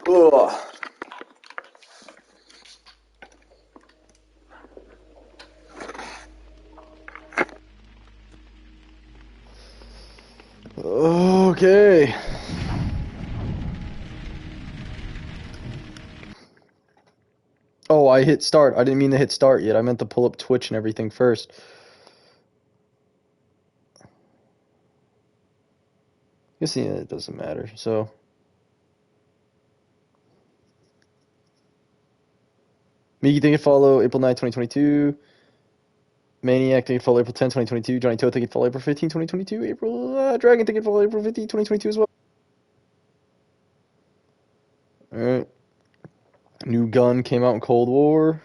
Ugh. Okay. Oh, I hit start. I didn't mean to hit start yet. I meant to pull up Twitch and everything first. Guess yeah, it doesn't matter. So, Miki, thank you follow April 9, 2022. Maniac, thank you follow April 10, 2022. Johnny Toe, thank you follow April 15, 2022. April Dragon, thank you follow April 15, 2022 as well. Alright. New gun came out in Cold War.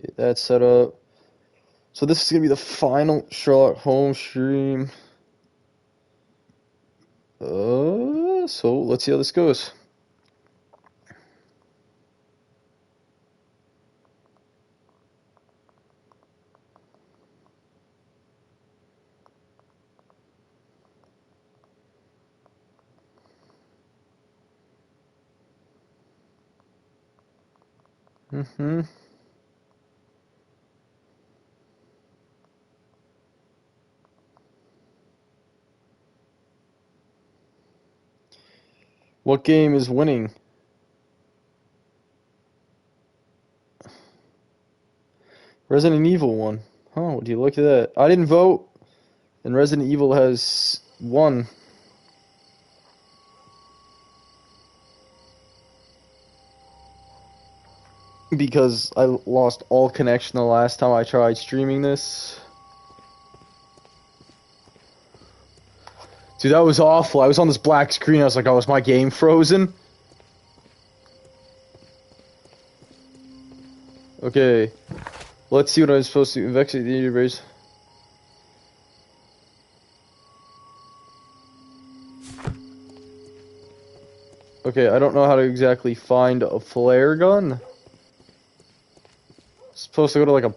Get that set up. So this is going to be the final Sherlock Holmes stream. So let's see how this goes. What game is winning? Resident Evil won. Oh, do you look at that? I didn't vote, and Resident Evil has won. Because I lost all connection the last time I tried streaming this. Dude, that was awful. I was on this black screen. I was like, oh, is my game frozen? Okay. Let's see what I'm supposed to investigate the universe. Okay, I don't know how to exactly find a flare gun. Supposed to go to like a,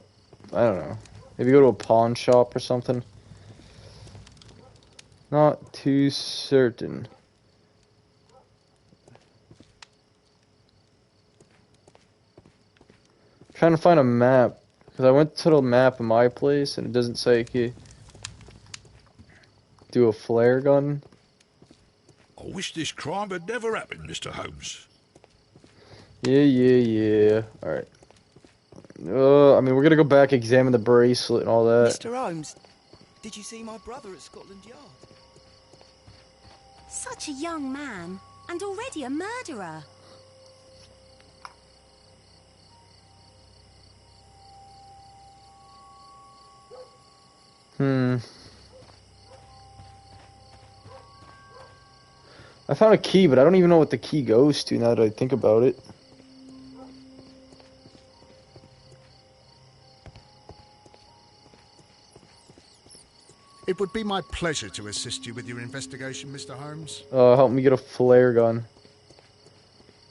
I don't know, maybe go to a pawn shop or something. Not too certain. Trying to find a map, because I went to the map of my place and it doesn't say you can do a flare gun. I wish this crime had never happened, Mr. Holmes. Yeah. Alright. I mean, we're gonna go back, examine the bracelet and all that. Mr. Holmes, did you see my brother at Scotland Yard? Such a young man, and already a murderer. I found a key, but I don't even know what the key goes to now that I think about it. It would be my pleasure to assist you with your investigation, Mr. Holmes. Help me get a flare gun.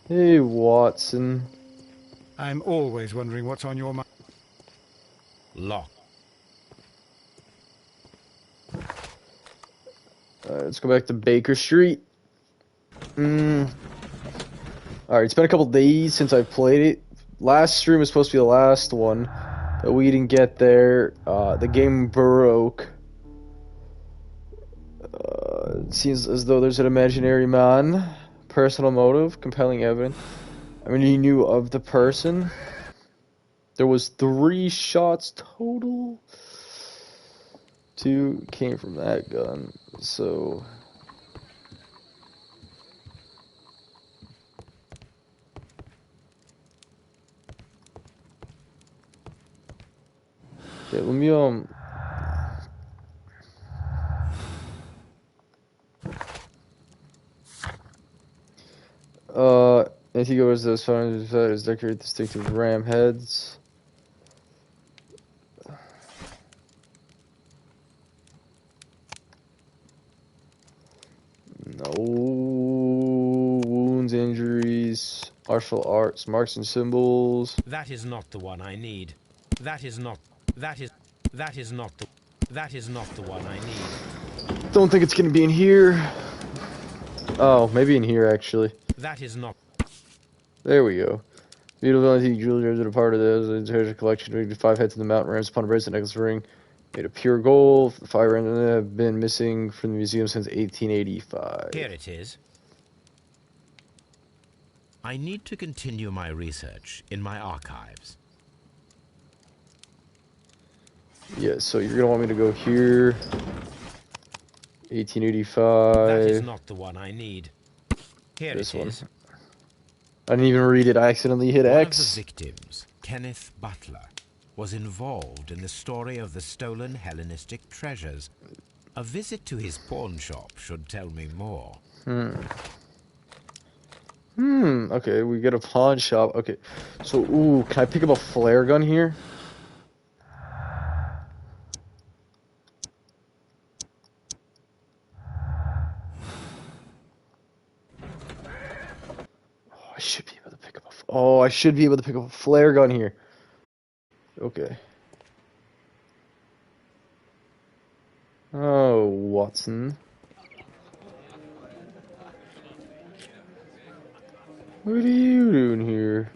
Hey, Watson. I'm always wondering what's on your mind. Lock. Let's go back to Baker Street. Alright, it's been a couple days since I played it. Last stream was supposed to be the last one, but we didn't get there. The game broke. It seems as though there's an imaginary man. Personal motive, compelling evidence. I mean, he knew of the person. There was 3 shots total. 2 came from that gun, so... Okay, let me, if he goes to those phones, is decorate distinctive ram heads. No wounds, injuries, martial arts, marks and symbols. That is not the one I need. That is not the one I need. Don't think it's gonna be in here. Oh, maybe in here actually. That is not... There we go. Beautiful antique jewelry are a part of the treasure collection. We 5 heads in the mountain rams upon a bracelet necklace ring made of pure gold. The 5 rams have been missing from the museum since 1885. Here it is. I need to continue my research in my archives. Yeah, so you're gonna want me to go here. 1885. That is not the one I need. Here This it one. is. I didn't even read it. I accidentally hit One X. of the victims, Kenneth Butler, was involved in the story of the stolen Hellenistic treasures. A visit to his pawn shop should tell me more. Okay, we get a pawn shop. Okay, so, ooh, can I pick up a flare gun here? Oh, I should be able to pick up a... Oh, I should be able to pick up a flare gun here. Okay. Oh, Watson. What are you doing here?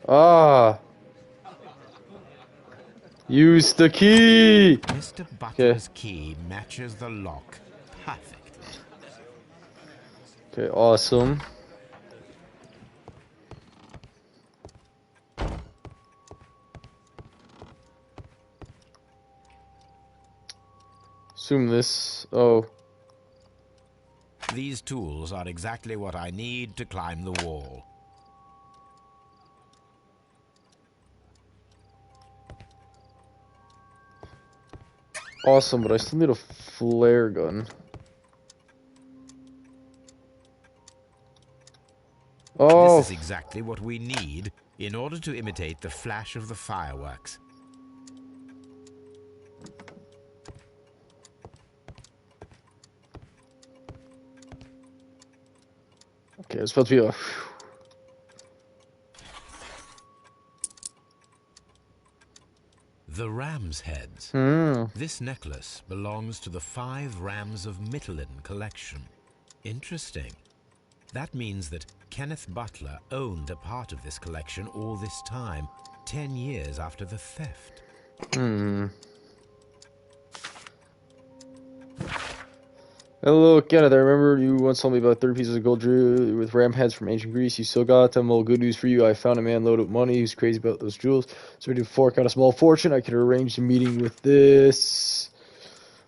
Ah! Use the key! Mr. Butler's key matches the lock perfectly. Okay, awesome. Assume this. Oh. These tools are exactly what I need to climb the wall. Awesome, but I still need a flare gun. Oh! This is exactly what we need in order to imitate the flash of the fireworks. Okay, it's supposed to be a... The ram's heads. This necklace belongs to the 5 Rams of Mittelin collection. Interesting. That means that Kenneth Butler owned a part of this collection all this time, 10 years after the theft. Hello, Kenneth. I remember you once told me about 30 pieces of gold jewelry with ram heads from ancient Greece. You still got them? Well, good news for you. I found a man loaded with money who's crazy about those jewels. So we to fork out a small fortune. I could arrange a meeting with this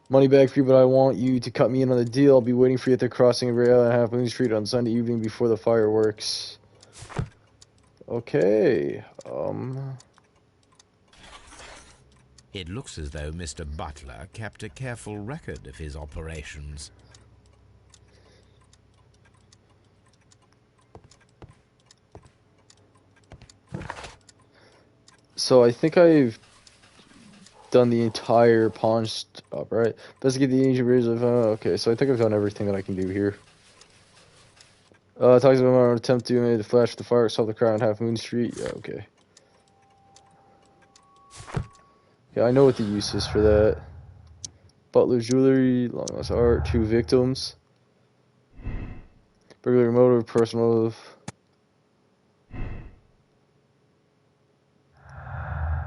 money bag for you, but I want you to cut me in on the deal. I'll be waiting for you at the crossing of Rail and Half Moon Street on Sunday evening before the fireworks. Okay. It looks as though Mr. Butler kept a careful record of his operations. So I think I've done the entire pawn stop, right? Investigate the ancient bridge of... okay, so I think I've done everything that I can do here. Talks about my attempt to make the flash of the fire, solve the crowd on Half Moon Street. Yeah, okay. Yeah, I know what the use is for that. Butler's jewelry, long lost art, 2 victims. Burglary motive, personal motive.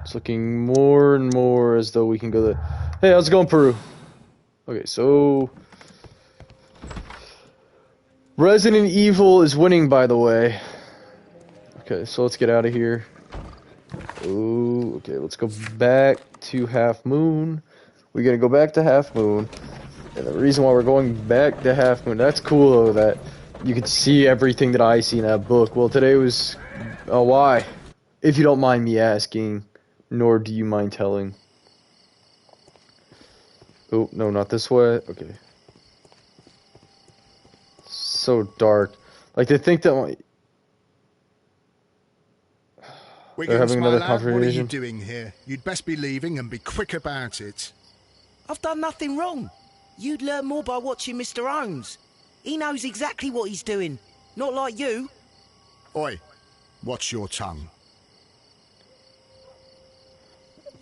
It's looking more and more as though we can go there. Hey, how's it going, Peru? Okay, so... Resident Evil is winning, by the way. Okay, so let's get out of here. Ooh, okay, let's go back to Half Moon. We're gonna go back to Half Moon. And the reason why we're going back to Half Moon, that's cool though, that you can see everything that I see in that book. Well, today was... why? If you don't mind me asking, nor do you mind telling. Oh, no, not this way. Okay. So dark. Like, they think that... Wiggins, having my another lad, what are you confrontation? doing here? You'd best be leaving and be quick about it. I've done nothing wrong. You'd learn more by watching Mr. Holmes. He knows exactly what he's doing. Not like you. Oi, watch your tongue.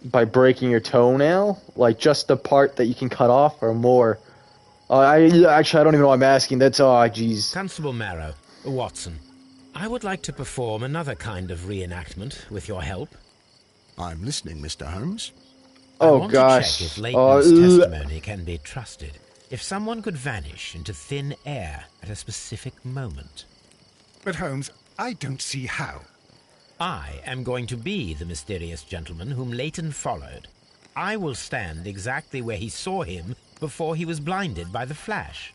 By breaking your toenail? Like, just the part that you can cut off, or more? Actually, I don't even know why I'm asking. That's, oh, jeez. Constable Marrow, Watson, I would like to perform another kind of reenactment with your help. I'm listening, Mr. Holmes. I Oh, want gosh. to check if Leighton's testimony can be trusted. If someone could vanish into thin air at a specific moment. But Holmes, I don't see how. I am going to be the mysterious gentleman whom Leighton followed. I will stand exactly where he saw him before he was blinded by the flash.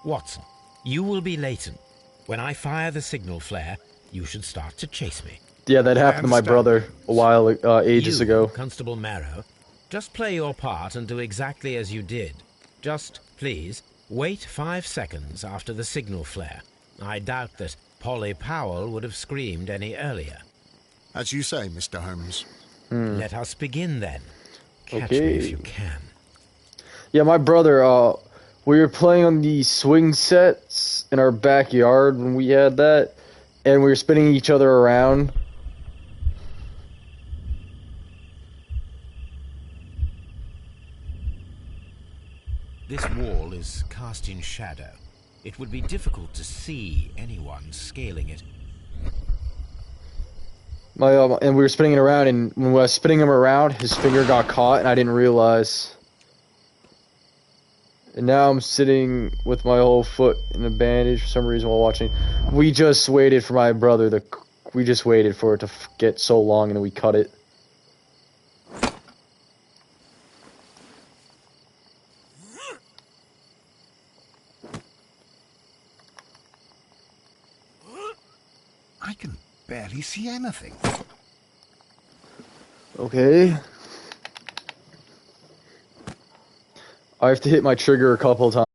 Watson, you will be Leighton. When I fire the signal flare, you should start to chase me. Yeah, that happened to my brother a while, ages ago. Constable Marrow, just play your part and do exactly as you did. Just, please, wait 5 seconds after the signal flare. I doubt that Polly Powell would have screamed any earlier. As you say, Mr. Holmes. Let us begin then. Catch me if you can. Yeah, my brother, we were playing on the swing sets in our backyard when we had that, and we were spinning each other around. This wall is cast in shadow. It would be difficult to see anyone scaling it. And we were spinning it around, and when I was spinning him around, his finger got caught, and I didn't realize. And now I'm sitting with my whole foot in a bandage for some reason while watching. We just waited for my brother we just waited for it to get so long, and then we cut it. I can barely see anything. Okay. I have to hit my trigger a couple times.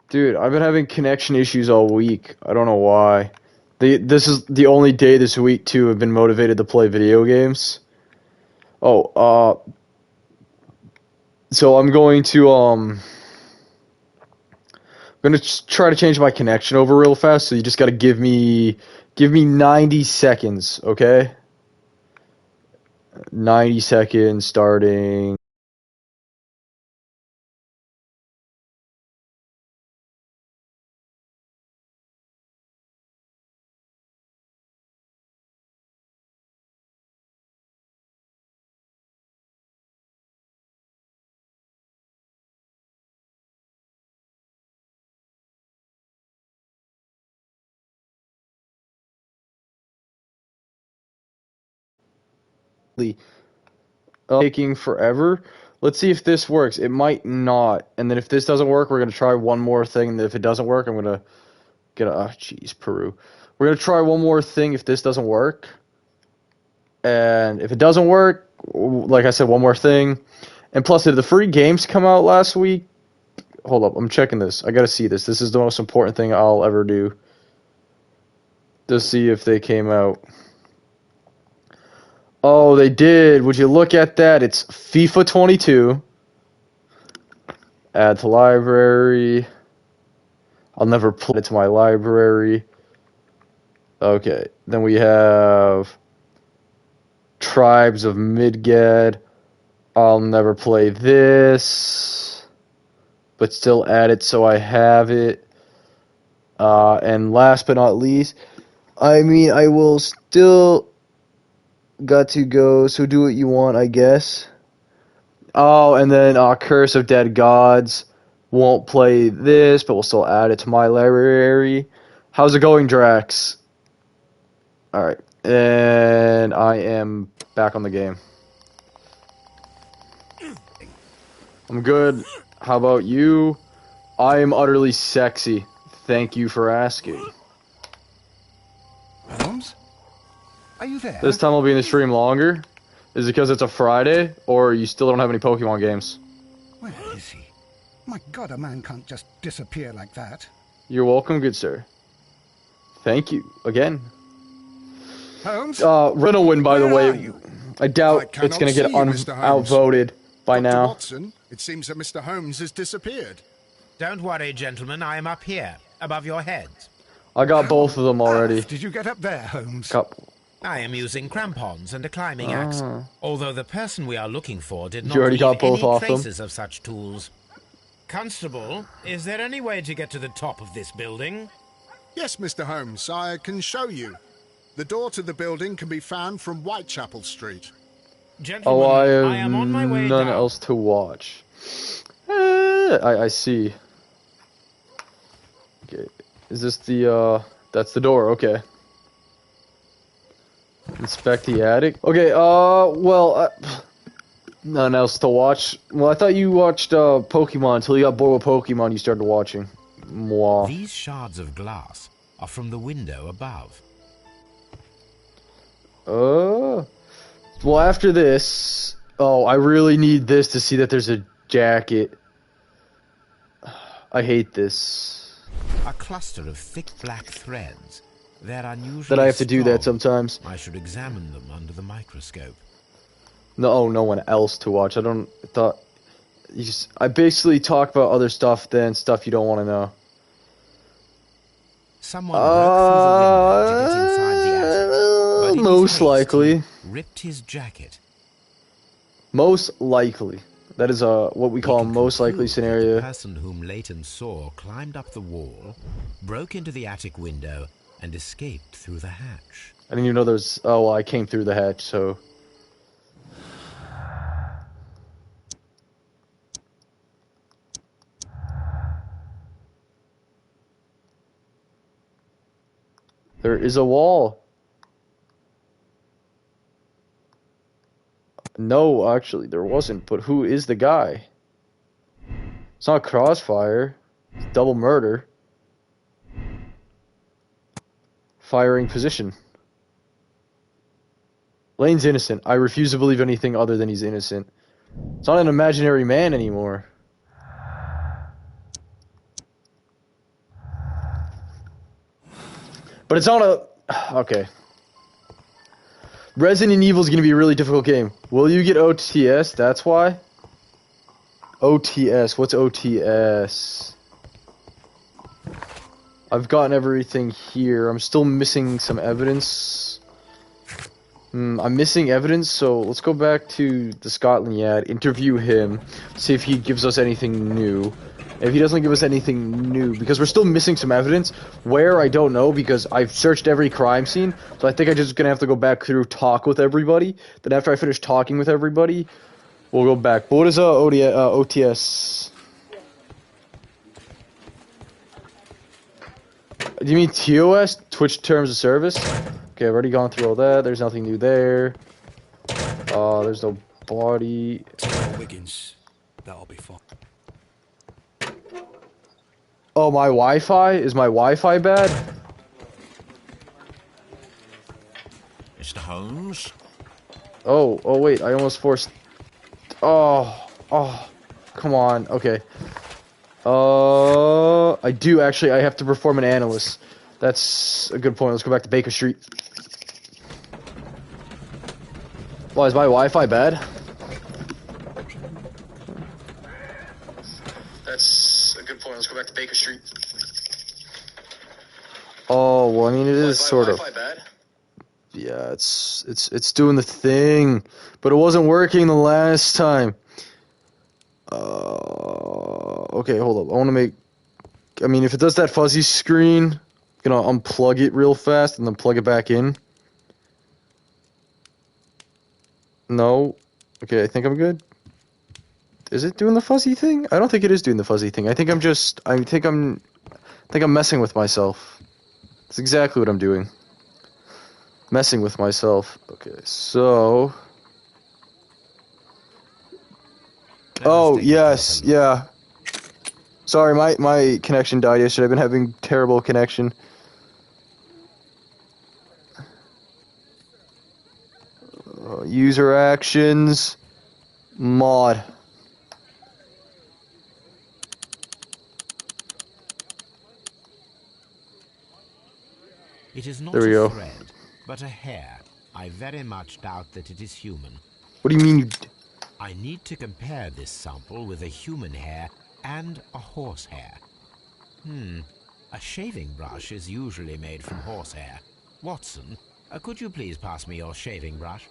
Dude, I've been having connection issues all week. I don't know why. This is the only day this week, too, I've been motivated to play video games. Oh, so I'm going to, try to change my connection over real fast, so you just gotta give me 90 seconds, okay? 90 seconds starting. Taking forever. Let's see if this works. It might not. And then if this doesn't work, we're gonna try one more thing. And if it doesn't work, I'm gonna get a. Oh, jeez, Peru. We're gonna try one more thing if this doesn't work. And if it doesn't work, like I said, one more thing. And plus, did the free games come out last week? Hold up, I'm checking this. I gotta see this. This is the most important thing I'll ever do. To see if they came out. Oh, they did. Would you look at that? It's FIFA 22. Add to library. I'll never put it to my library. Okay. Then we have Tribes of Midgard. I'll never play this. But still add it so I have it. And last but not least, I mean, I will still got to go, so do what you want, I guess. Oh, and then Curse of Dead Gods. Won't play this, but we'll still add it to my library. How's it going, Drax? Alright, and I am back on the game. I'm good. How about you? I am utterly sexy. Thank you for asking. Holmes? Are you there? This time I'll be in the stream longer. Is it because it's a Friday, or you still don't have any Pokemon games? Where is he? My God, a man can't just disappear like that. You're welcome, good sir. Thank you, again. Holmes? Gonna win, by the Where are way. you? I doubt I it's gonna cannot get see you, Mr. Holmes. outvoted by Dr. now. Watson, it seems that Mr. Holmes has disappeared. Don't worry, gentlemen. I am up here, above your heads. I got both of them already. Did you get up there, Holmes? I am using crampons and a climbing axe, although the person we are looking for did not You already leave got both any off them? traces of such tools. Constable, is there any way to get to the top of this building? Yes, Mr. Holmes, I can show you. The door to the building can be found from Whitechapel Street. Gentlemen, Oh, I I have am on my way none down. else to watch. I see. Okay, is this the, that's the door, okay. Inspect the attic. Okay, well, none else to watch. Well, I thought you watched, Pokemon until you got bored with Pokemon you started watching. Mwah. These shards of glass are from the window above. Well, after this... Oh, I really need this to see that there's a jacket. I hate this. A cluster of thick black threads. They're unusually That I have to do that strong. sometimes. I should examine them under the microscope. No, no one else to watch. I thought... I basically talk about other stuff than stuff you don't want to know. Someone broke through the window to get inside the attic, but in his most haste, likely. he ripped his jacket. Most likely. That is what we call a We can most likely conclude that scenario. The person whom Leighton saw climbed up the wall, broke into the attic window, and escaped through the hatch. I didn't even know there's... Oh, well, I came through the hatch, so... There is a wall. No, actually, there wasn't. But who is the guy? It's not Crossfire. It's double murder. Firing position. Lane's innocent. I refuse to believe anything other than he's innocent. It's not an imaginary man anymore. But it's not a... Okay. Resident Evil is going to be a really difficult game. Will you get OTS? That's why? OTS. What's OTS? I've gotten everything here. I'm still missing some evidence. I'm missing evidence, so let's go back to the Scotland Yard, interview him, see if he gives us anything new. If he doesn't give us anything new, because we're still missing some evidence, where I don't know, because I've searched every crime scene, so I think I'm just gonna have to go back through, talk with everybody. Then after I finish talking with everybody, we'll go back. But what is OTS? Do you mean TOS? Twitch Terms of Service? Okay, I've already gone through all that. There's nothing new there. There's no body. Wiggins, that'll be fine. Oh, my Wi-Fi? Is my Wi-Fi bad? Mr. Holmes? Oh, wait, I almost forced... Oh, come on, okay. I do actually, I have to perform an analyst. That's a good point. Let's go back to Baker Street. Why, is my Wi-Fi bad? That's a good point. Let's go back to Baker Street. Oh, well, I mean, it is sort of... Bad? Yeah, it's doing the thing, but it wasn't working the last time. Okay, hold up. I want to make... I mean, if it does that fuzzy screen... Gonna unplug it real fast and then plug it back in. No. Okay, I think I'm good. Is it doing the fuzzy thing? I don't think it is doing the fuzzy thing. I think I'm messing with myself. That's exactly what I'm doing. Messing with myself. Okay, so... Oh, yes, yeah. Sorry, my connection died yesterday. I've been having terrible connection. User actions. Mod. It is not There we a go. thread, but a hair. I very much doubt that it is human. What do you mean you... I need to compare this sample with a human hair and a horsehair. A shaving brush is usually made from horsehair. Watson, could you please pass me your shaving brush?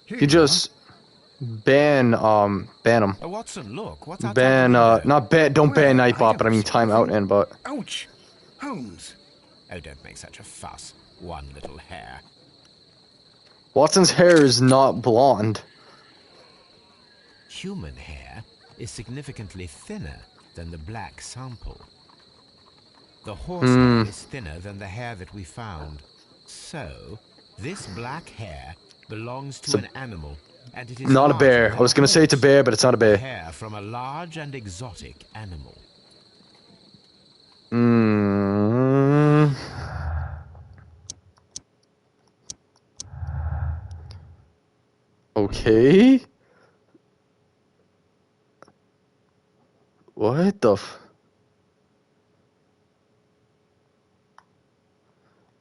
You just ban them. Watson, look, what's outside Ban, the window? not ban, don't ban Well, Nightbot, I but I mean don't see timeout anything. Nightbot. Ouch! Holmes. Oh, don't make such a fuss. One little hair. Watson's hair is not blonde. Human hair is significantly thinner than the black sample. The horsehair is thinner than the hair that we found. So, this black hair belongs to an animal, and it is Not a larger bear. than I was gonna say it's a horse. bear, but it's not a bear. Hair from a large and exotic animal. Okay. What the f...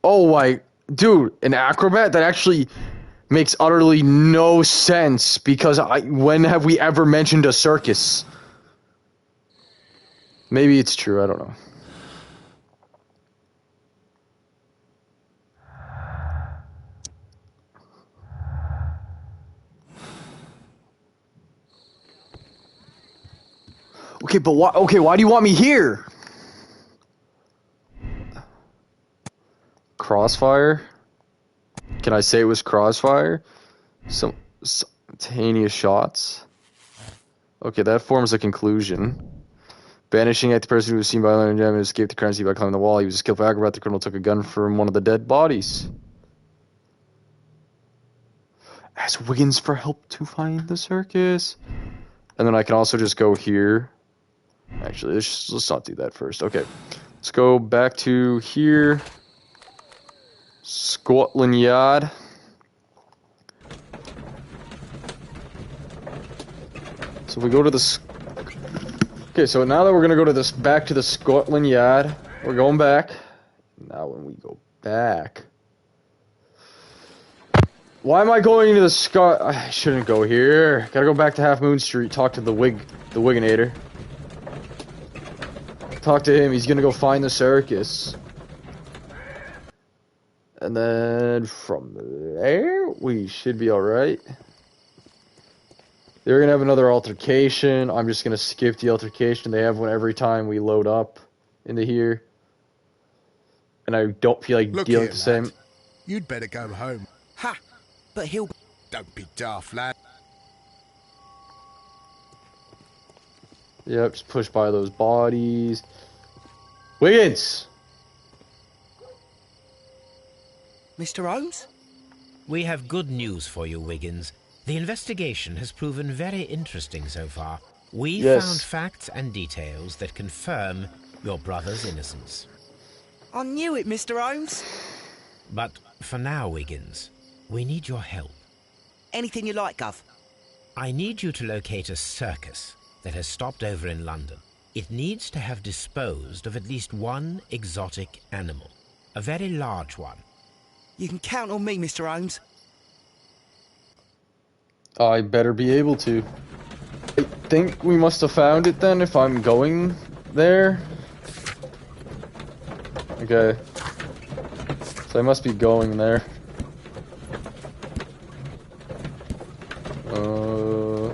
Oh my... Dude, an acrobat? That actually makes utterly no sense, because when have we ever mentioned a circus? Maybe it's true, I don't know. Okay, but why? Okay, why do you want me here? Crossfire? Can I say it was crossfire? Some simultaneous shots. Okay, that forms a conclusion. Banishing at the person who was seen by Leonard Jam and escaped the crime scene by climbing the wall. He was a skillful acrobat. The criminal took a gun from one of the dead bodies. Ask Wiggins for help to find the circus. And then I can also just go here. Actually, let's not do that first. Okay, let's go back to here. Scotland Yard. So we go to the... Okay, so now that we're gonna go to this, back to the Scotland Yard, we're going back. Now when we go back... Why am I going to the Scot... I shouldn't go here. Gotta go back to Half Moon Street, talk to the Wigginator. Talk to him, he's gonna go find the circus. And then from there, we should be alright. They're gonna have another altercation. I'm just gonna skip the altercation. They have one every time we load up into here. And I don't feel like Look dealing here, with the same. lad. You'd better go home. Ha! But he'll... Don't be daft, lad. Yep, just push by those bodies. Wiggins! Mr. Holmes? We have good news for you, Wiggins. The investigation has proven very interesting so far. We found facts and details that confirm your brother's innocence. I knew it, Mr. Holmes. But for now, Wiggins, we need your help. Anything you like, Gov. I need you to locate a circus that has stopped over in London. It needs to have disposed of at least one exotic animal. A very large one. You can count on me, Mr. Holmes. I better be able to. I think we must have found it then if I'm going there. Okay. So I must be going there.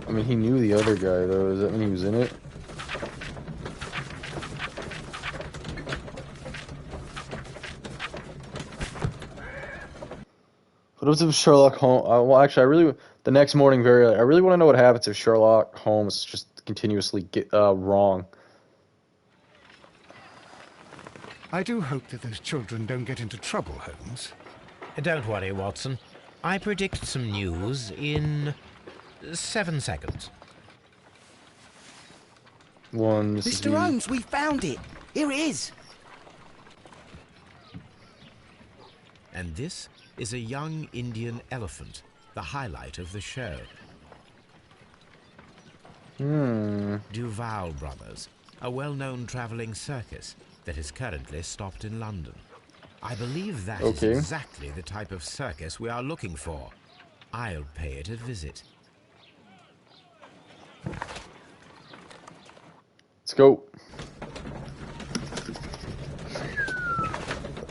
I mean, he knew the other guy though. Does that mean he was in it? What if Sherlock Holmes? Well, actually, the next morning, very early, I really want to know what happens if Sherlock Holmes just continuously get wrong. I do hope that those children don't get into trouble, Holmes. Don't worry, Watson. I predict some news in 7 seconds. This is Mr. me. Holmes, we found it. Here it is. And this is a young Indian elephant, the highlight of the show. Duval Brothers, a well-known travelling circus that is currently stopped in London. I believe that is exactly the type of circus we are looking for. I'll pay it a visit. Let's go.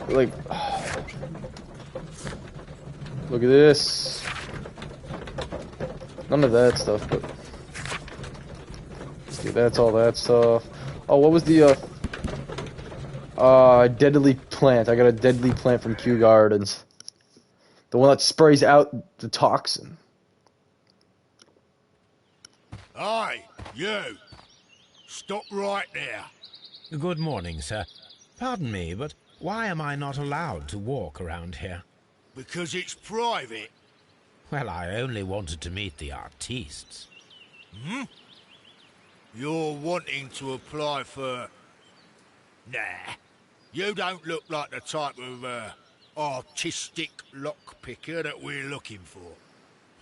Like, look at this. None of that stuff, but see, that's all that stuff. Oh, what was the deadly plant? I got a deadly plant from Kew Gardens. The one that sprays out the toxin. Aye, you. Stop right there. Good morning, sir. Pardon me, but why am I not allowed to walk around here? Because it's private. Well, I only wanted to meet the artistes. Hmm? You're wanting to apply for... Nah. You don't look like the type of, artistic lockpicker that we're looking for.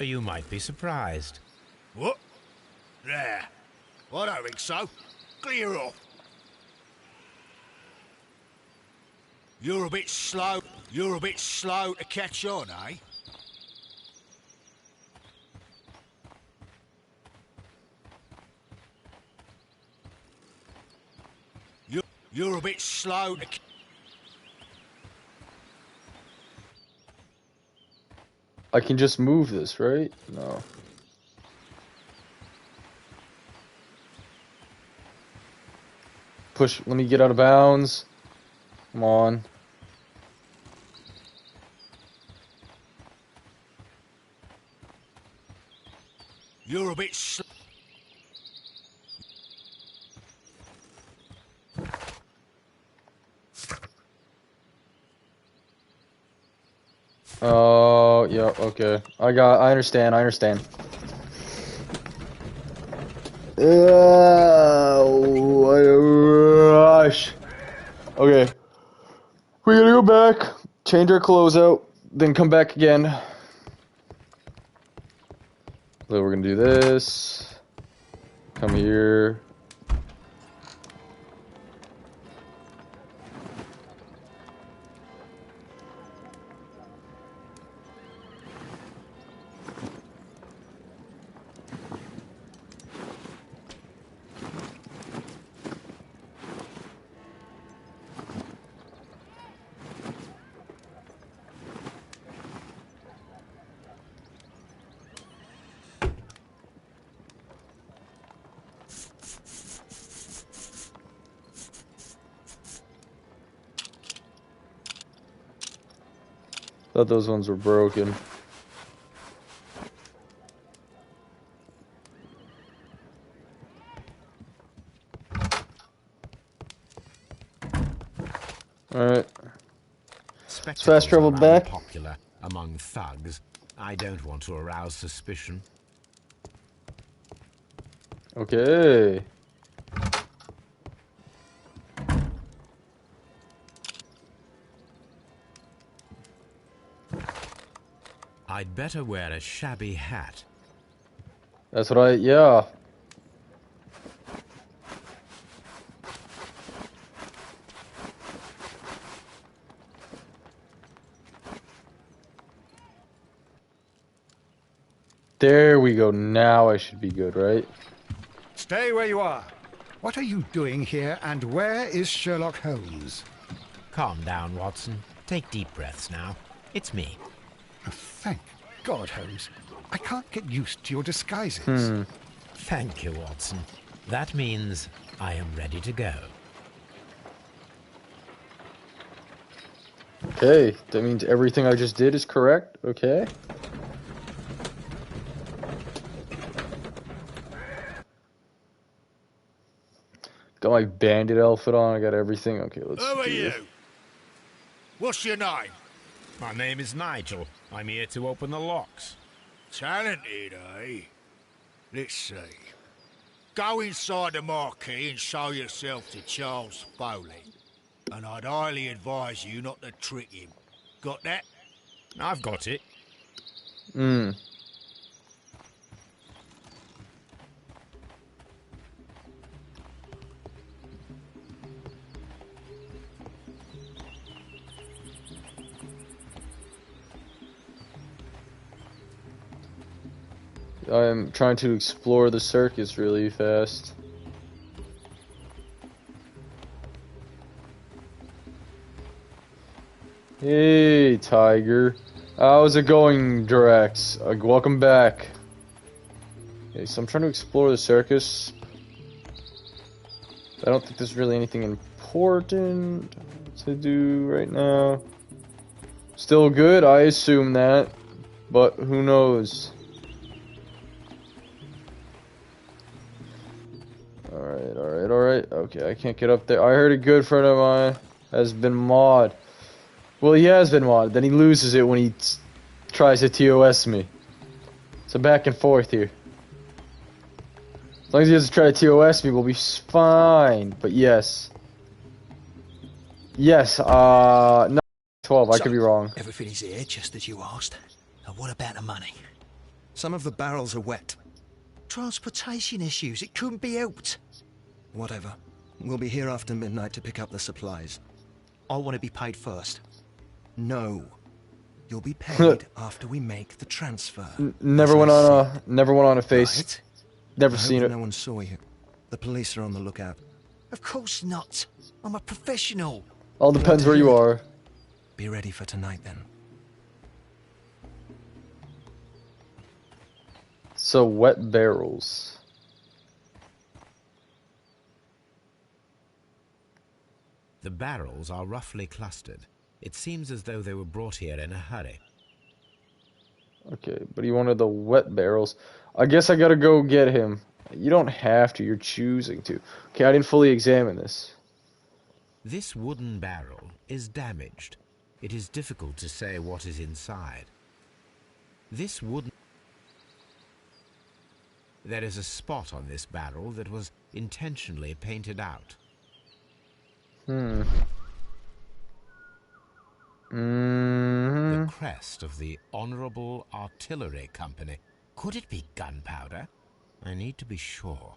You might be surprised. What? Nah. I don't think so. Clear off. You're a bit slow to catch on, eh? You're a bit slow to... I can just move this, right? No. Push, let me get out of bounds. Come on. You're a bit slow. Oh, yeah, okay. I understand. Rush. Okay. We gotta go back, change our clothes out, then come back again. So we're gonna do this. Come here. Thought those ones were broken. Alright. Fast travel back. Popular among thugs. I don't want to arouse suspicion. Okay. I'd better wear a shabby hat. That's what yeah. There we go. Now I should be good, right? Stay where you are. What are you doing here, and where is Sherlock Holmes? Calm down, Watson. Take deep breaths now. It's me. Oh, thank God, Holmes. I can't get used to your disguises. Thank you, Watson. That means I am ready to go. Okay, that means everything I just did is correct. Okay. Got my bandit outfit on. I got everything. Okay, let's Who are do you? this. What's your name? My name is Nigel. I'm here to open the locks. Talented, eh? Let's see. Go inside the marquee and show yourself to Charles Foley. And I'd highly advise you not to trick him. Got that? I've got it. Hmm. I'm trying to explore the circus really fast. Hey, Tiger. How's it going, Drax? Welcome back. Okay, so I'm trying to explore the circus. I don't think there's really anything important to do right now. Still good, I assume that. But who knows? Alright. Okay, I can't get up there. I heard a good friend of mine has been mod. Well, he has been mod. Then he loses it when he tries to TOS me. So back and forth here. As long as he doesn't try to TOS me, we'll be fine. But yes. Yes, no, 12, I could be wrong. Everything is here, just as you asked. Now what about the money? Some of the barrels are wet. Transportation issues, it couldn't be helped. Whatever. We'll be here after midnight to pick up the supplies. I want to be paid first. No. You'll be paid after we make the transfer. Never went on a face. Right? Never I seen hope it. no one saw you. The police are on the lookout. Of course not. I'm a professional. All depends where you are. Be ready for tonight then. So wet barrels. The barrels are roughly clustered. It seems as though they were brought here in a hurry. Okay, but he wanted the wet barrels. I guess I gotta go get him. You don't have to, you're choosing to. Okay, I didn't fully examine this. This wooden barrel is damaged. It is difficult to say what is inside. This wooden... There is a spot on this barrel that was intentionally painted out. The crest of the Honorable Artillery Company. Could it be gunpowder? I need to be sure.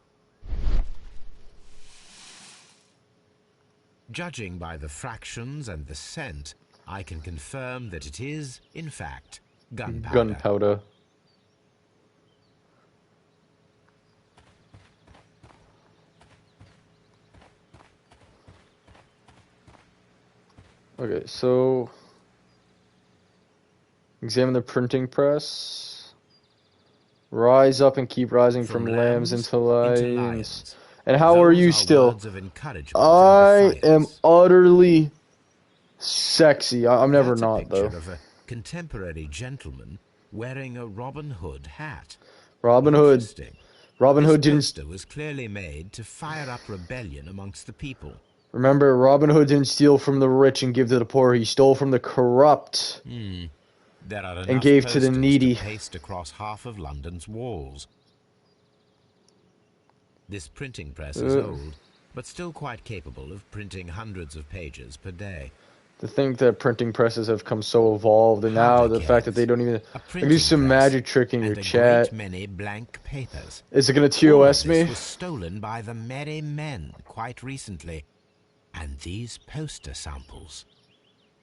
Judging by the fractions and the scent, I can confirm that it is, in fact, gunpowder. Gunpowder. Okay, so examine the printing press. Rise up and keep rising from lambs into lions. And how are you still? I am utterly sexy. I'm never That's not, a picture though. of a contemporary gentleman wearing a Robin Hood hat. Robin Hood. Interesting. Robin Hood This didn't. poster was clearly made to fire up rebellion amongst the people. Remember, Robin Hood didn't steal from the rich and give to the poor. He stole from the corrupt There are and enough gave to the posters needy. to paste across half of London's walls. This printing press is old, but still quite capable of printing hundreds of pages per day. To think that printing presses have come so evolved, and now the fact that they don't even they do some magic trick in your chat. Great many blank papers. Is it gonna All of TOS me? this was stolen by the Merry Men quite recently, and these poster samples.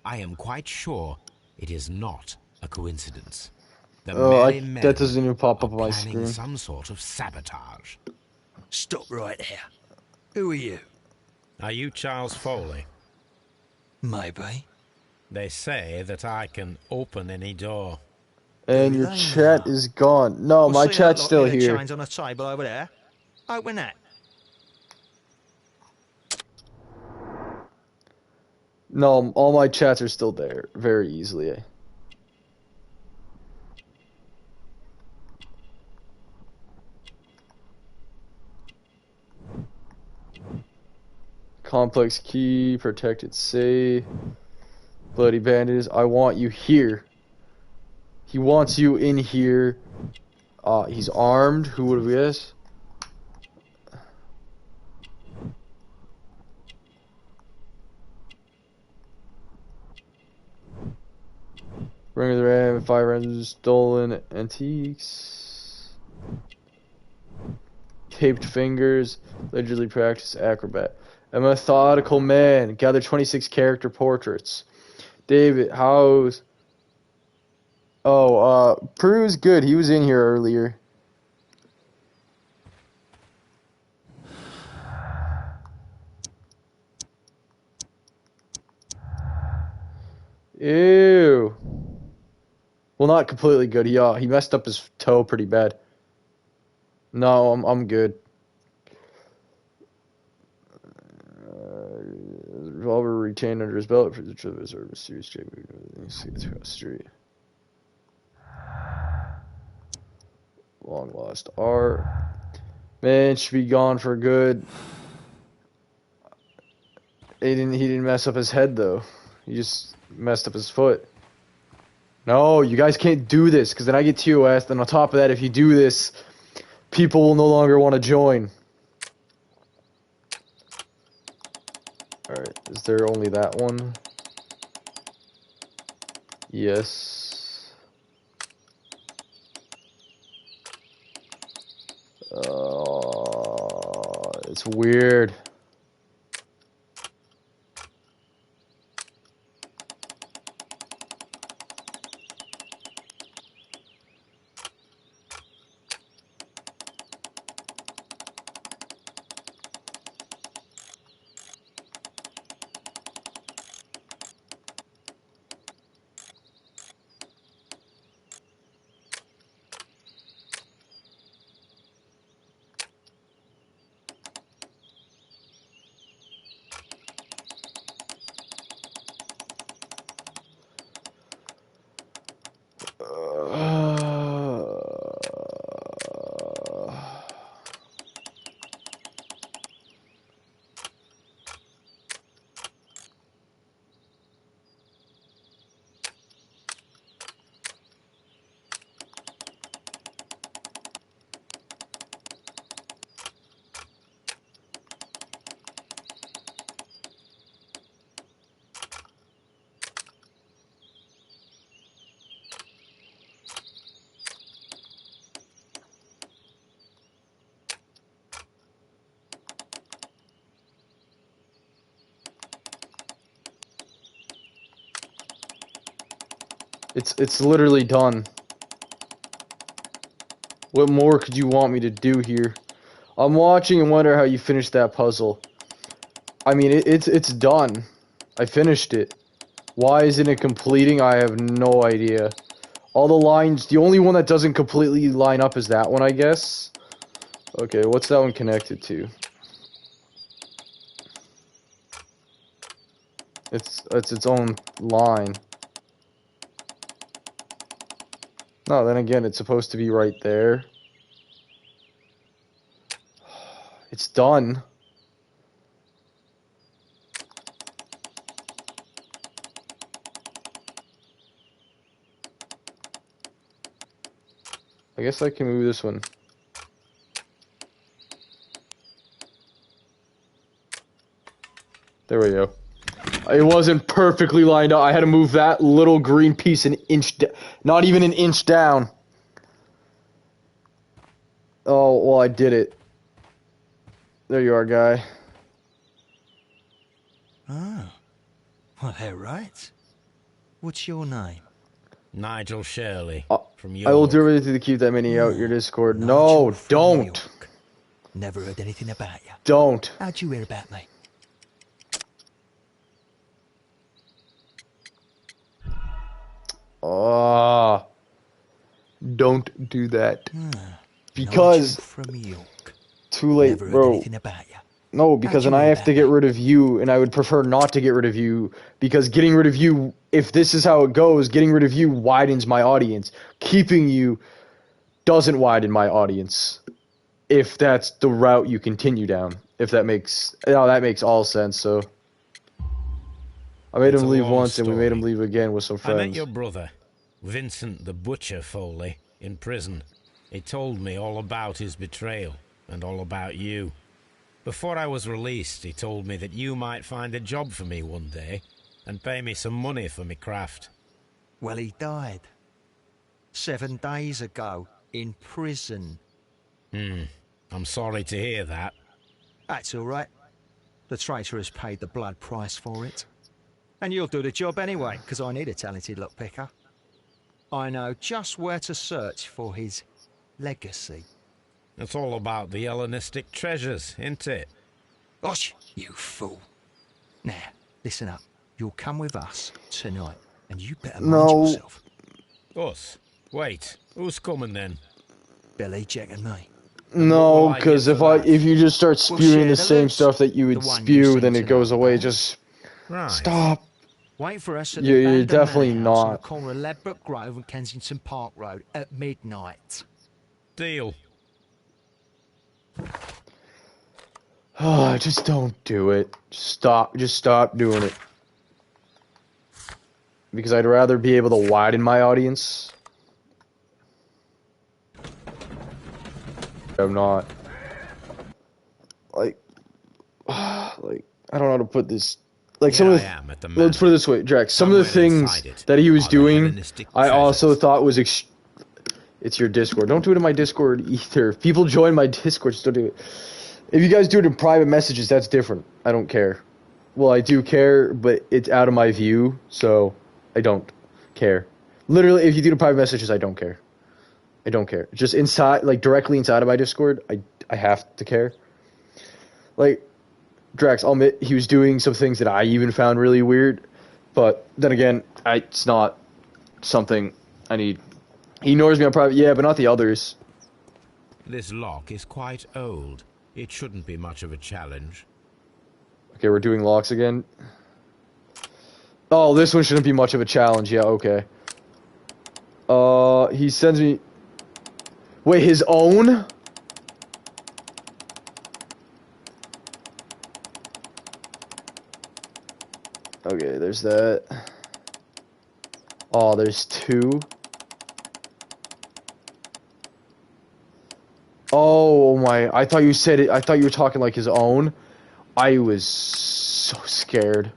I am quite sure it is not a coincidence. The Merry Men that doesn't even pop up are on my planning screen. some sort of sabotage. Stop right there. Who are you? Are you Charles Foley? Maybe. They say that I can open any door. And your chat is gone. No, my chat's still here. Chains on a table over there. Open that. No, all my chats are still there, very easily. Complex key, protected say. Bloody bandages. I want you here. He wants you in here. He's armed. Who would we guess? Ring of the Ram, 5 rounds stolen antiques. Taped fingers. Allegedly practiced acrobat. A methodical man. Gather 26 character portraits. David, how's... Oh, Prue's good. He was in here earlier. Ew. Well, not completely good. He messed up his toe pretty bad. No, I'm good. Revolver retained under his belt for the trip of his mysterious check. See it through the street. Long lost art. Man, should be gone for good. He didn't mess up his head though. He just messed up his foot. No, you guys can't do this, because then I get TOS, then on top of that, if you do this, people will no longer want to join. Alright, is there only that one? Yes. It's weird. It's literally done. What more could you want me to do here? I'm watching and wonder how you finished that puzzle. I mean, it's done. I finished it. Why isn't it completing? I have no idea. All the lines, the only one that doesn't completely line up is that one, I guess. Okay, what's that one connected to? It's its own line. No, then again, it's supposed to be right there. It's done. I guess I can move this one. There we go. It wasn't perfectly lined up. I had to move that little green piece an inch, not even an inch down. Oh, well, I did it. There you are, guy. Ah, well, they're right. What's your name? Nigel Shirley, from York. I will do everything to keep that mini out your Discord. Nigel No, from don't. York. Never heard anything about you. Don't. How'd you hear about me? Don't do that. Nigel Because from York. too late, Never heard bro. anything about you. No, because then I have to get rid of you, and I would prefer not to get rid of you, because getting rid of you, if this is how it goes, getting rid of you widens my audience. Keeping you doesn't widen my audience, if that's the route you continue down. If that makes... No, that makes all sense, so... I made It's him a leave long once, and we made story. him leave again with some I met friends. your brother, Vincent the Butcher Foley, in prison. He told me all about his betrayal, and all about you. Before I was released, he told me that you might find a job for me one day, and pay me some money for me craft. Well, he died 7 days ago in prison. I'm sorry to hear that. That's all right. The traitor has paid the blood price for it. And you'll do the job anyway, because I need a talented lockpicker. I know just where to search for his legacy. It's all about the Hellenistic treasures, isn't it? Gosh, you fool. Now, listen up. You'll come with us tonight, and you better mind yourself. Us? Wait, who's coming then? Billy, Jack and me. No, will I because get for that? if you just start We'll spewing share the the same loot. stuff that you would The one you spew, seem then to it goes know away. about. Just Right. stop. Wait for us at You're the abandoned definitely manor house on the not. corner of Ladbroke Grove and Kensington Park Road at midnight. Deal. Just don't do it. Just stop doing it. Because I'd rather be able to widen my audience. I'm not. Like, I don't know how to put this. Like some Here of I the, am at the let's put it this way, Drax. Some of the Somewhere things inside it that he was are the doing, Hellenistic I also treasures. thought was. It's your Discord. Don't do it in my Discord either. If people join my Discord, just don't do it. If you guys do it in private messages, that's different. I don't care. Well, I do care, but it's out of my view, so I don't care. Literally, if you do the private messages, I don't care. I don't care. Just inside, like directly inside of my Discord, I have to care. Like, Drax, I'll admit, he was doing some things that I even found really weird, but then again, it's not something I need. He ignores me on private, yeah, but not the others. This lock is quite old. It shouldn't be much of a challenge. Okay, we're doing locks again. Oh, this one shouldn't be much of a challenge. Yeah, okay. He sends me... Wait, his own? Okay, there's that. Oh, there's 2. Oh my, I thought you said it. I thought you were talking like his own. I was so scared.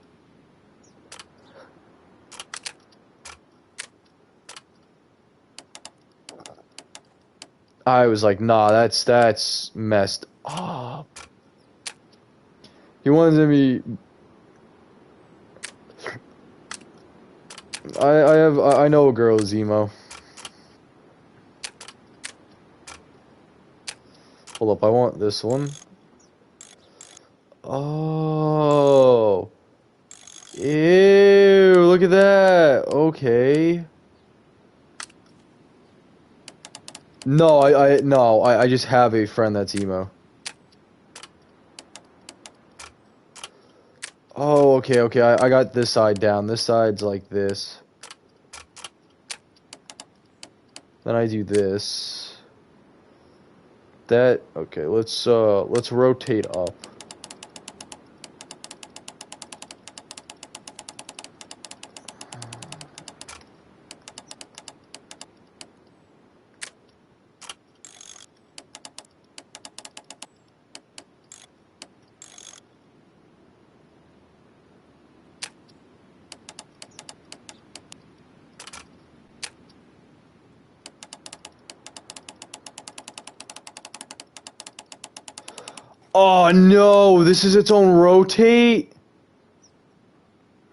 I was like, nah, that's messed up. He wanted me. I know a girl is emo. Hold up, I want this one. Oh. Ew, look at that. Okay. No, I just have a friend that's emo. Oh, okay, I got this side down. This side's like this. Then I do this. That, okay, let's rotate up. Oh no, this is its own rotate?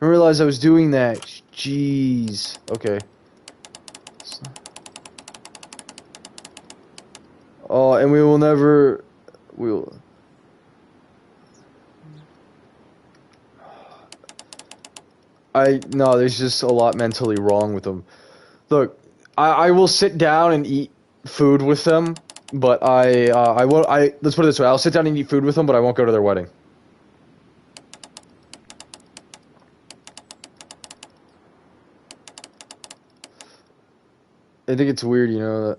I realized I was doing that. Jeez. Okay. Oh, and we will never... We'll... No, there's just a lot mentally wrong with them. Look, I will sit down and eat food with them, But I won't. Let's put it this way. I'll sit down and eat food with them, but I won't go to their wedding. I think it's weird, you know, that.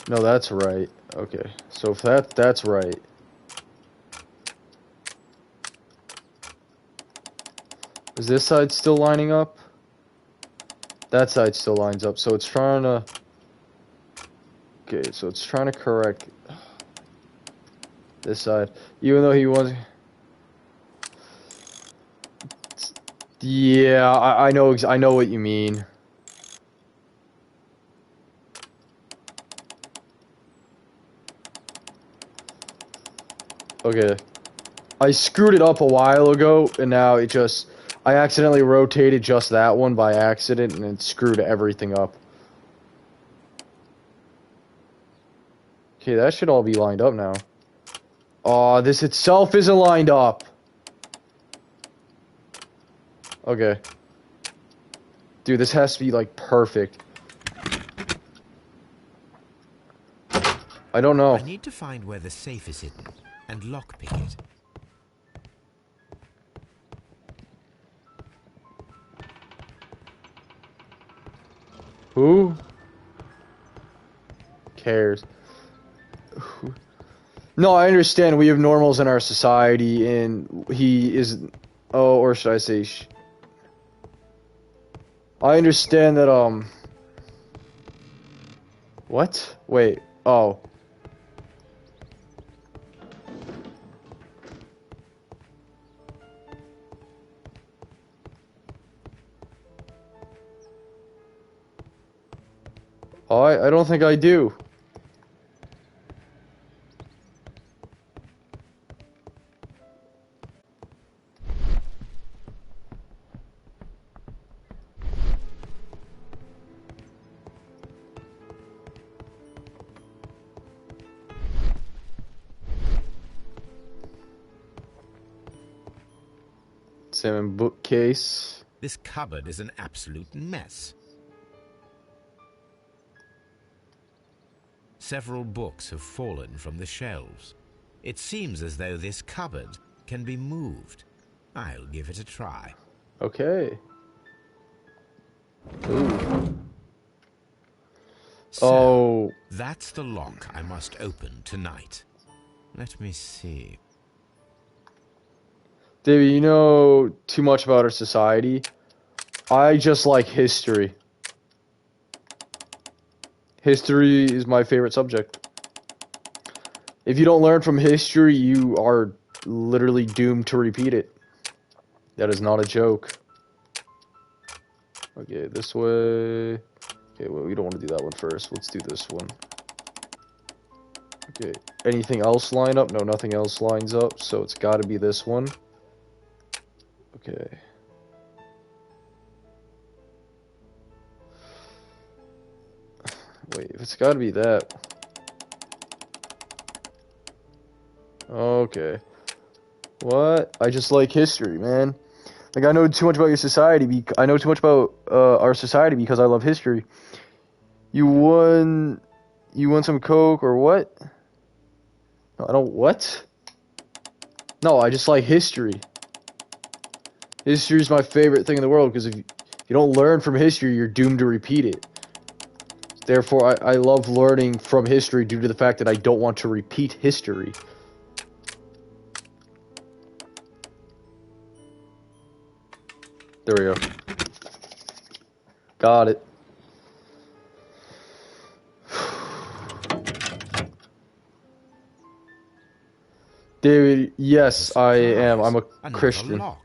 No, that's right. Okay, so if that's right. Is this side still lining up? That side still lines up, so it's trying to... Okay, so it's trying to correct this side. Even though he wants... Yeah, I know what you mean. Okay. I screwed it up a while ago, and now it just... I accidentally rotated just that one by accident, and it screwed everything up. Okay, that should all be lined up now. Aw, this itself isn't lined up. Okay. Dude, this has to be, like, perfect. I don't know. I need to find where the safe is hidden and lockpick it. Who cares? No, I understand we have normals in our society, and he is... Oh, or should I say... I understand that, What? Wait. Oh. Oh, I don't think I do. Salmon bookcase. This cupboard is an absolute mess. Several books have fallen from the shelves. It seems as though this cupboard can be moved. I'll give it a try. Okay. Ooh. So, Oh. that's the lock I must open tonight. Let me see. David, you know too much about our society. I just like history. History is my favorite subject. If you don't learn from history, you are literally doomed to repeat it. That is not a joke. Okay, this way. Okay, well, we don't want to do that one first. Let's do this one. Okay, anything else line up? No, nothing else lines up, so it's got to be this one. Okay. Wait, if it's got to be that. Okay. What? I just like history, man. Like, I know too much about your society. I know too much about our society because I love history. You won some coke or what? No, I don't. What? No, I just like history. History is my favorite thing in the world because if you don't learn from history, you're doomed to repeat it. Therefore, I love learning from history due to the fact that I don't want to repeat history. There we go. Got it. David, yes, I am. I'm a Christian. Lock.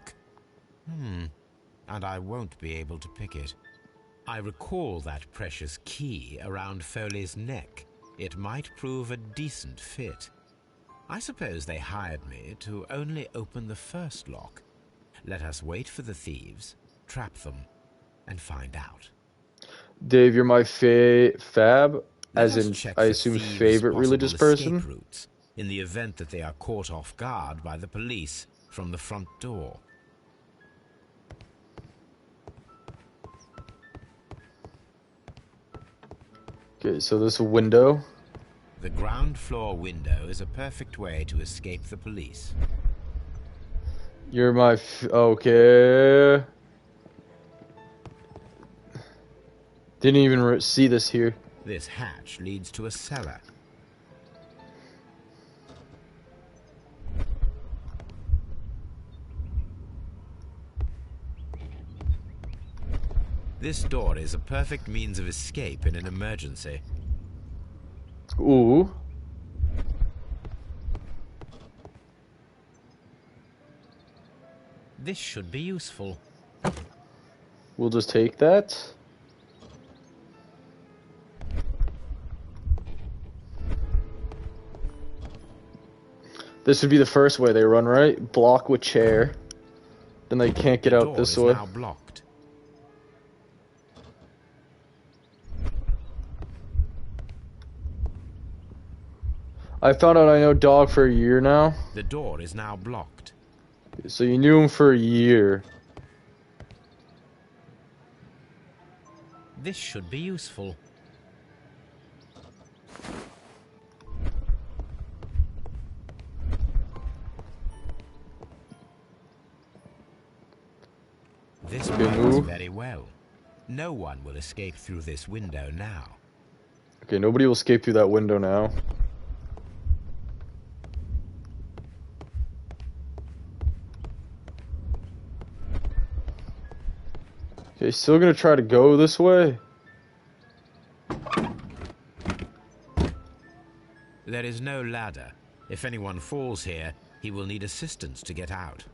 And I won't be able to pick it. I recall that precious key around Foley's neck. It might prove a decent fit. I suppose they hired me to only open the first lock. Let us wait for the thieves, trap them, and find out. Dave, you're my fab. Let As us in, check I for assume, thieves' favorite possible religious escape person? routes in the event that they are caught off guard by the police from the front door. Okay, so this window. The ground floor window is a perfect way to escape the police. You're my okay. Didn't even see this here. This hatch leads to a cellar. This door is a perfect means of escape in an emergency. Ooh. This should be useful. We'll just take that. This would be the first way they run, right? Block with chair. Then they can't get out this way. The door is now blocked. I found out I know Dog for a year now. The door is now blocked. So you knew him for a year. This should be useful. This works very well. No one will escape through this window now. Okay, nobody will escape through that window now. Okay, still gonna try to go this way? There is no ladder. If anyone falls here, he will need assistance to get out.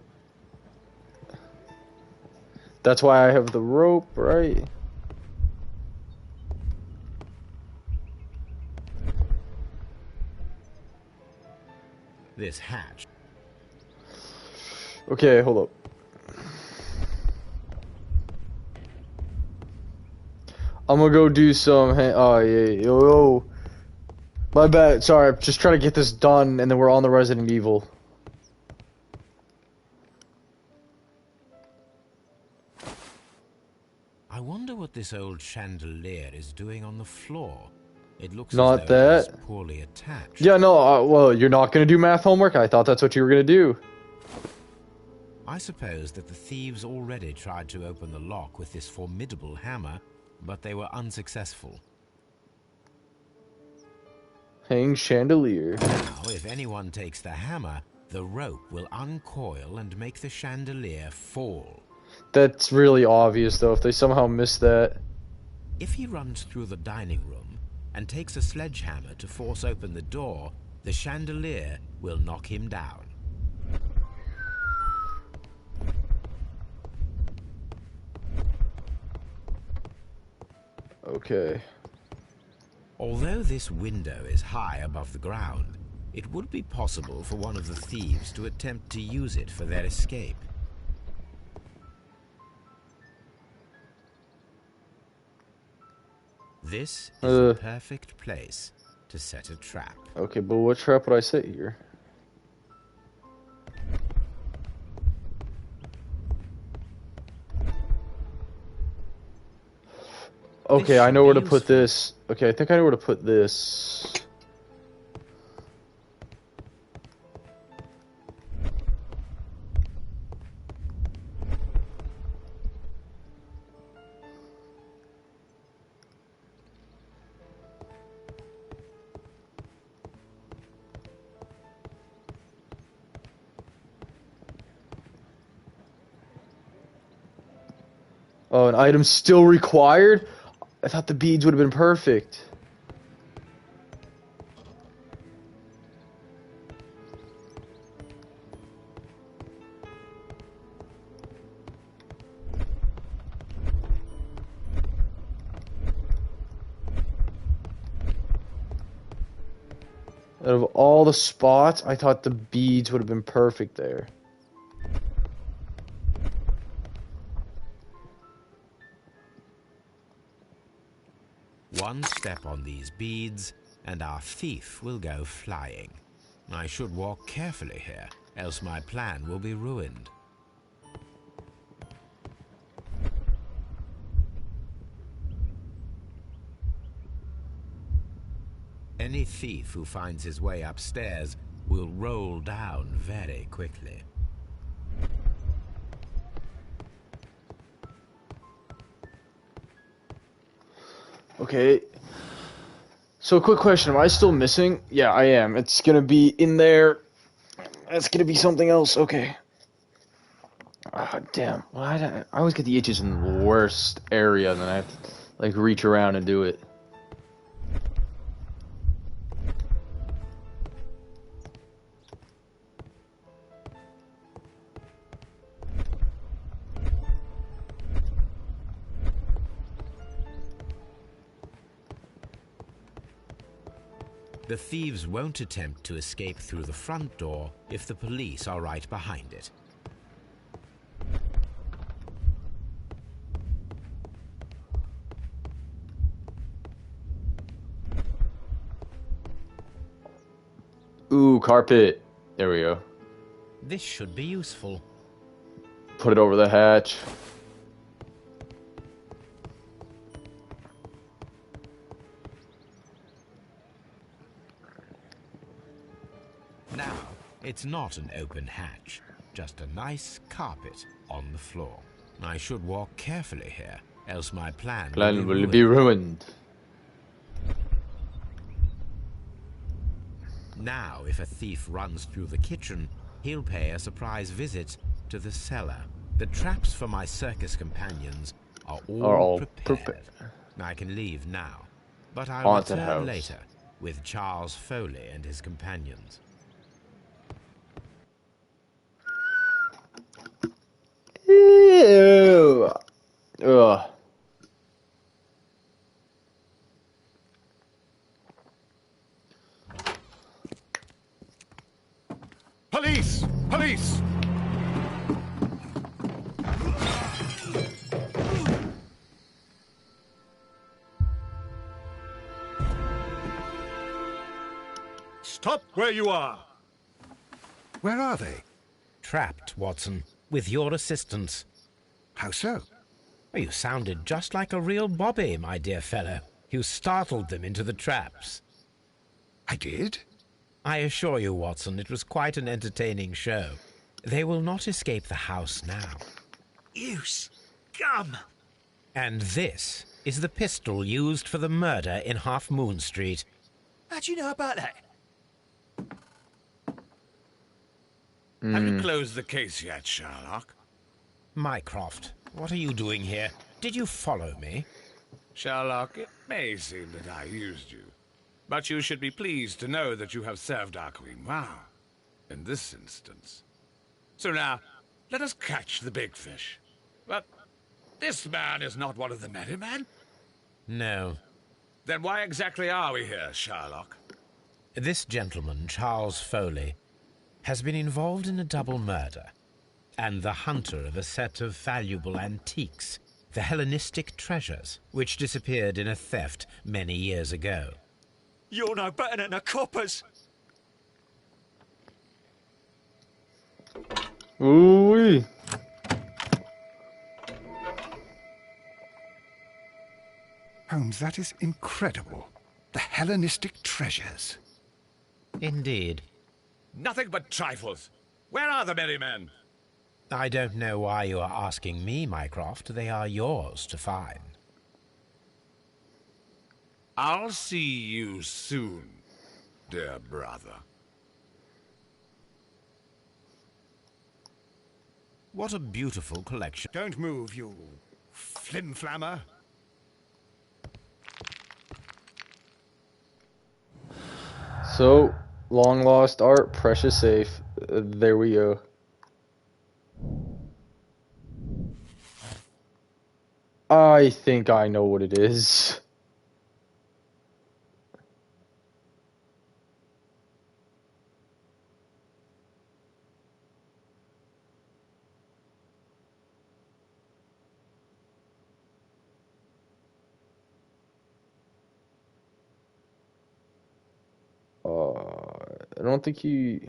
That's why I have the rope, right? This hatch. Okay, hold up. I'm gonna go do some. Oh yeah, yo. My bad. Sorry, I'm just trying to get this done, and then we're on the Resident Evil. I wonder what this old chandelier is doing on the floor. It looks Not as though it is that. poorly attached. Yeah, no. Well, you're not gonna do math homework. I thought that's what you were gonna do. I suppose that the thieves already tried to open the lock with this formidable hammer, but they were unsuccessful. Hang chandelier. Now, if anyone takes the hammer, the rope will uncoil and make the chandelier fall. That's really obvious, though. If they somehow miss that. If he runs through the dining room and takes a sledgehammer to force open the door, the chandelier will knock him down. Okay. Although this window is high above the ground, it would be possible for one of the thieves to attempt to use it for their escape. This is the perfect place to set a trap. Okay, but what trap would I set here? Okay, I know where to put this. Okay, I think I know where to put this. Oh, an item still required? I thought the beads would have been perfect. Out of all the spots, I thought the beads would have been perfect there. One step on these beads, and our thief will go flying. I should walk carefully here, else my plan will be ruined. Any thief who finds his way upstairs will roll down very quickly. Okay. So, quick question. Am I still missing? Yeah, I am. It's gonna be in there. That's gonna be something else. Okay. Ah, damn. Why did I always get the itches in the worst area, and then I have to, like, reach around and do it. The thieves won't attempt to escape through the front door if the police are right behind it. Ooh, carpet. There we go. This should be useful. Put it over the hatch. Now, it's not an open hatch, just a nice carpet on the floor. I should walk carefully here, else my plan Will be ruined. Now, if a thief runs through the kitchen, he'll pay a surprise visit to the cellar. The traps for my circus companions are all prepared. I can leave now, but I'll return later with Charles Foley and his companions. Ew. Ugh. Police! Police! Stop where you are! Where are they? Trapped, Watson, with your assistance. How so? Oh, you sounded just like a real Bobby, my dear fellow. You startled them into the traps. I did? I assure you, Watson, it was quite an entertaining show. They will not escape the house now. You scum! And this is the pistol used for the murder in Half Moon Street. How'd you know about that? Have you closed the case yet, Sherlock? Mycroft, what are you doing here? Did you follow me? Sherlock, it may seem that I used you, but you should be pleased to know that you have served our queen well, in this instance. So now, let us catch the big fish. But this man is not one of the merry men? No. Then why exactly are we here, Sherlock? This gentleman, Charles Foley, has been involved in a double murder, and the hunter of a set of valuable antiques, the Hellenistic treasures, which disappeared in a theft many years ago. You're no better than the coppers! Ooh-wee. Holmes, that is incredible. The Hellenistic treasures. Indeed. Nothing but trifles. Where are the merry men? I don't know why you are asking me, Mycroft. They are yours to find. I'll see you soon, dear brother. What a beautiful collection. Don't move, you flim-flammer. So, long lost art, precious safe. There we go. I think I know what it is. I don't think he...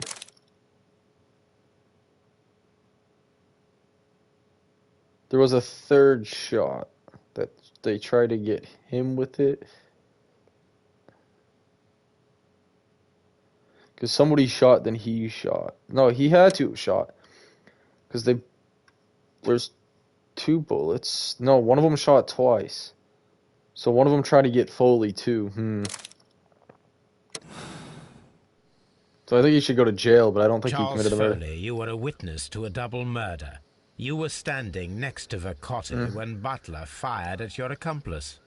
There was a third shot that they tried to get him with it. Because somebody shot, then he shot. No, he had to have shot. Because there's 2 bullets. No, one of them shot twice. So one of them tried to get Foley too. So I think he should go to jail, but I don't think he Charles committed a murder. Foley, you were a witness to a double murder. You were standing next to Vercotti when Butler fired at your accomplice.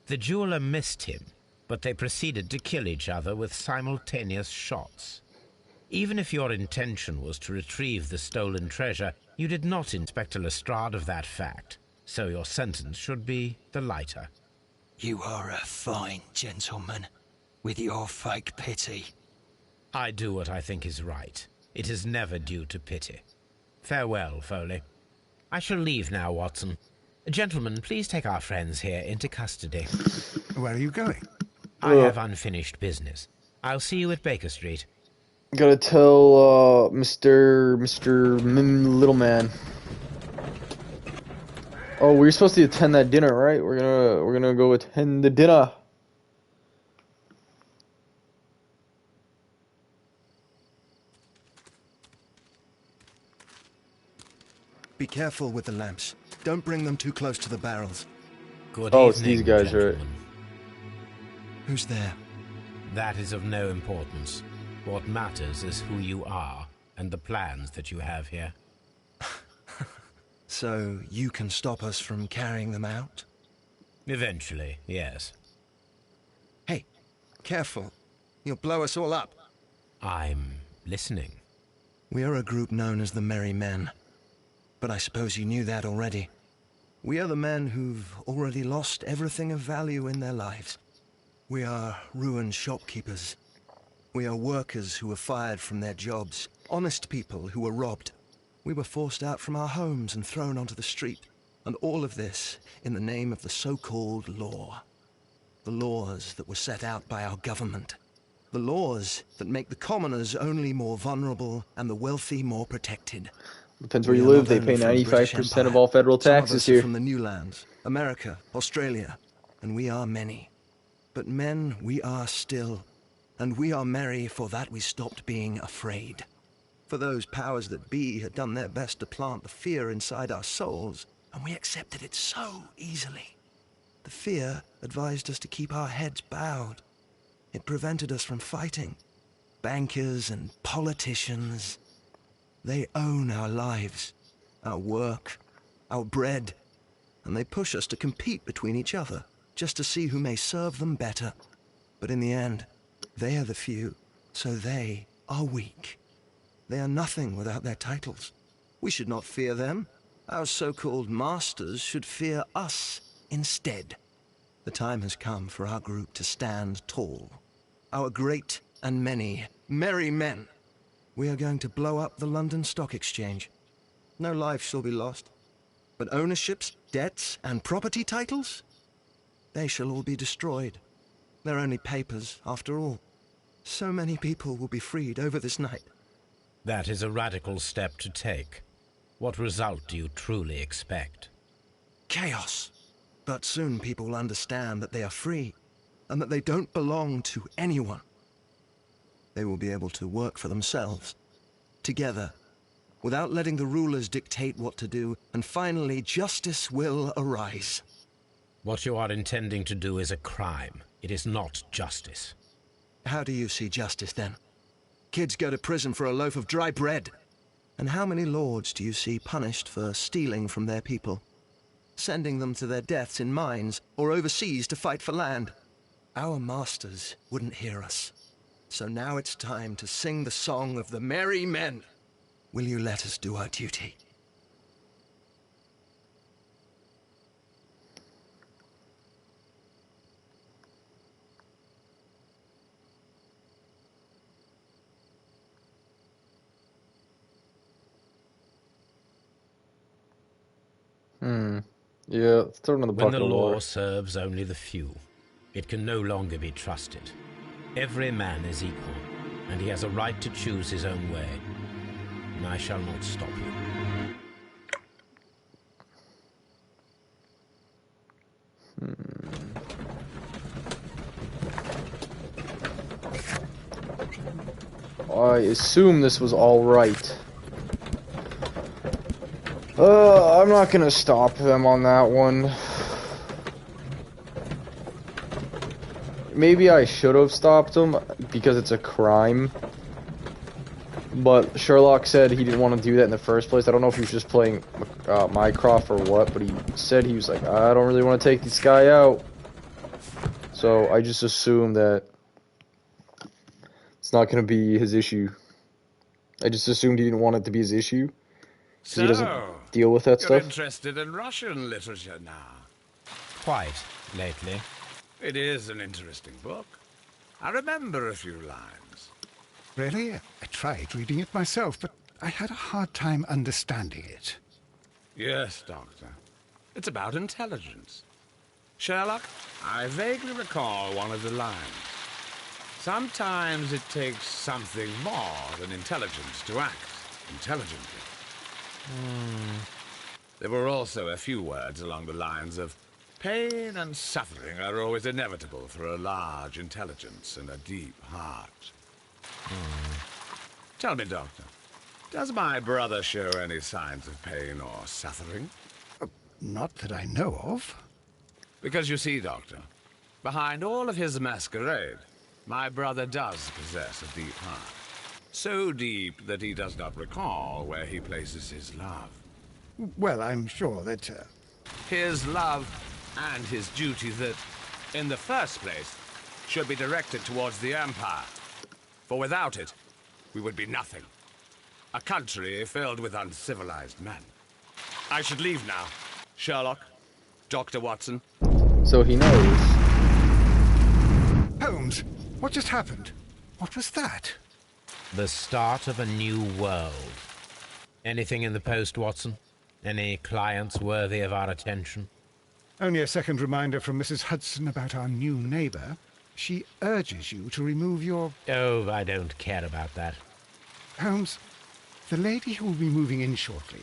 The jeweler missed him, but they proceeded to kill each other with simultaneous shots. Even if your intention was to retrieve the stolen treasure, you did not Inspector Lestrade of that fact, so your sentence should be the lighter. You are a fine gentleman, with your fake pity. I do what I think is right. It is never due to pity. Farewell, Foley. I shall leave now, Watson. Gentlemen, please take our friends here into custody. Where are you going? I have unfinished business. I'll see you at Baker Street. Gotta tell Mr. Little Man. Oh, we're supposed to attend that dinner, right? We're gonna go attend the dinner. Be careful with the lamps. Don't bring them too close to the barrels. Good Oh, evening, it's these guys, right? gentlemen. Who's there? That is of no importance. What matters is who you are and the plans that you have here. So you can stop us from carrying them out? Eventually, yes. Hey, careful. You'll blow us all up. I'm listening. We are a group known as the Merry Men. But I suppose you knew that already. We are the men who've already lost everything of value in their lives. We are ruined shopkeepers. We are workers who were fired from their jobs. Honest people who were robbed. We were forced out from our homes and thrown onto the street. And all of this in the name of the so-called law. The laws that were set out by our government. The laws that make the commoners only more vulnerable and the wealthy more protected. Depends where you live. They pay 95% of all federal taxes Some of us are here. from the new lands, America, Australia, and we are many. But men we are still, and we are merry for that we stopped being afraid. For those powers that be had done their best to plant the fear inside our souls, and we accepted it so easily. The fear advised us to keep our heads bowed. It prevented us from fighting. Bankers and politicians, they own our lives, our work, our bread, and they push us to compete between each other, just to see who may serve them better. But in the end, they are the few, so they are weak. They are nothing without their titles. We should not fear them. Our so-called masters should fear us instead. The time has come for our group to stand tall. Our great and many merry men. We are going to blow up the London Stock Exchange. No life shall be lost. But ownerships, debts, and property titles? They shall all be destroyed. They're only papers, after all. So many people will be freed over this night. That is a radical step to take. What result do you truly expect? Chaos. But soon people will understand that they are free, and that they don't belong to anyone. They will be able to work for themselves, together, without letting the rulers dictate what to do, and finally justice will arise. What you are intending to do is a crime. It is not justice. How do you see justice, then? Kids go to prison for a loaf of dry bread. And how many lords do you see punished for stealing from their people? Sending them to their deaths in mines, or overseas to fight for land? Our masters wouldn't hear us. So now it's time to sing the song of the merry men. Will you let us do our duty? Yeah, throw it in the When bucket the of law water. serves only the few, it can no longer be trusted. Every man is equal, and he has a right to choose his own way. And I shall not stop you. I assume this was all right. I'm not gonna stop them on that one. Maybe I should have stopped them because it's a crime. But Sherlock said he didn't want to do that in the first place. I don't know if he was just playing Mycroft or what, but he said he was like, I don't really want to take this guy out. So I just assume that it's not going to be his issue. I just assumed he didn't want it to be his issue. So he doesn't deal with that you're stuff. Interested in Russian literature now? Quite lately. It is an interesting book. I remember a few lines. Really? I tried reading it myself, but I had a hard time understanding it. Yes, Doctor. It's about intelligence. Sherlock, I vaguely recall one of the lines. Sometimes it takes something more than intelligence to act intelligently. There were also a few words along the lines of, pain and suffering are always inevitable for a large intelligence and a deep heart. Tell me, Doctor, does my brother show any signs of pain or suffering? Not that I know of. Because you see, Doctor, behind all of his masquerade, my brother does possess a deep heart. So deep that he does not recall where he places his love. Well, I'm sure that... His love and his duty that, in the first place, should be directed towards the Empire. For without it, we would be nothing. A country filled with uncivilized men. I should leave now. Sherlock, Dr. Watson. So he knows. Holmes, what just happened? What was that? The start of a new world. Anything in the post, Watson? Any clients worthy of our attention? Only a second reminder from Mrs. Hudson about our new neighbor. She urges you to remove your... Oh, I don't care about that. Holmes, the lady who will be moving in shortly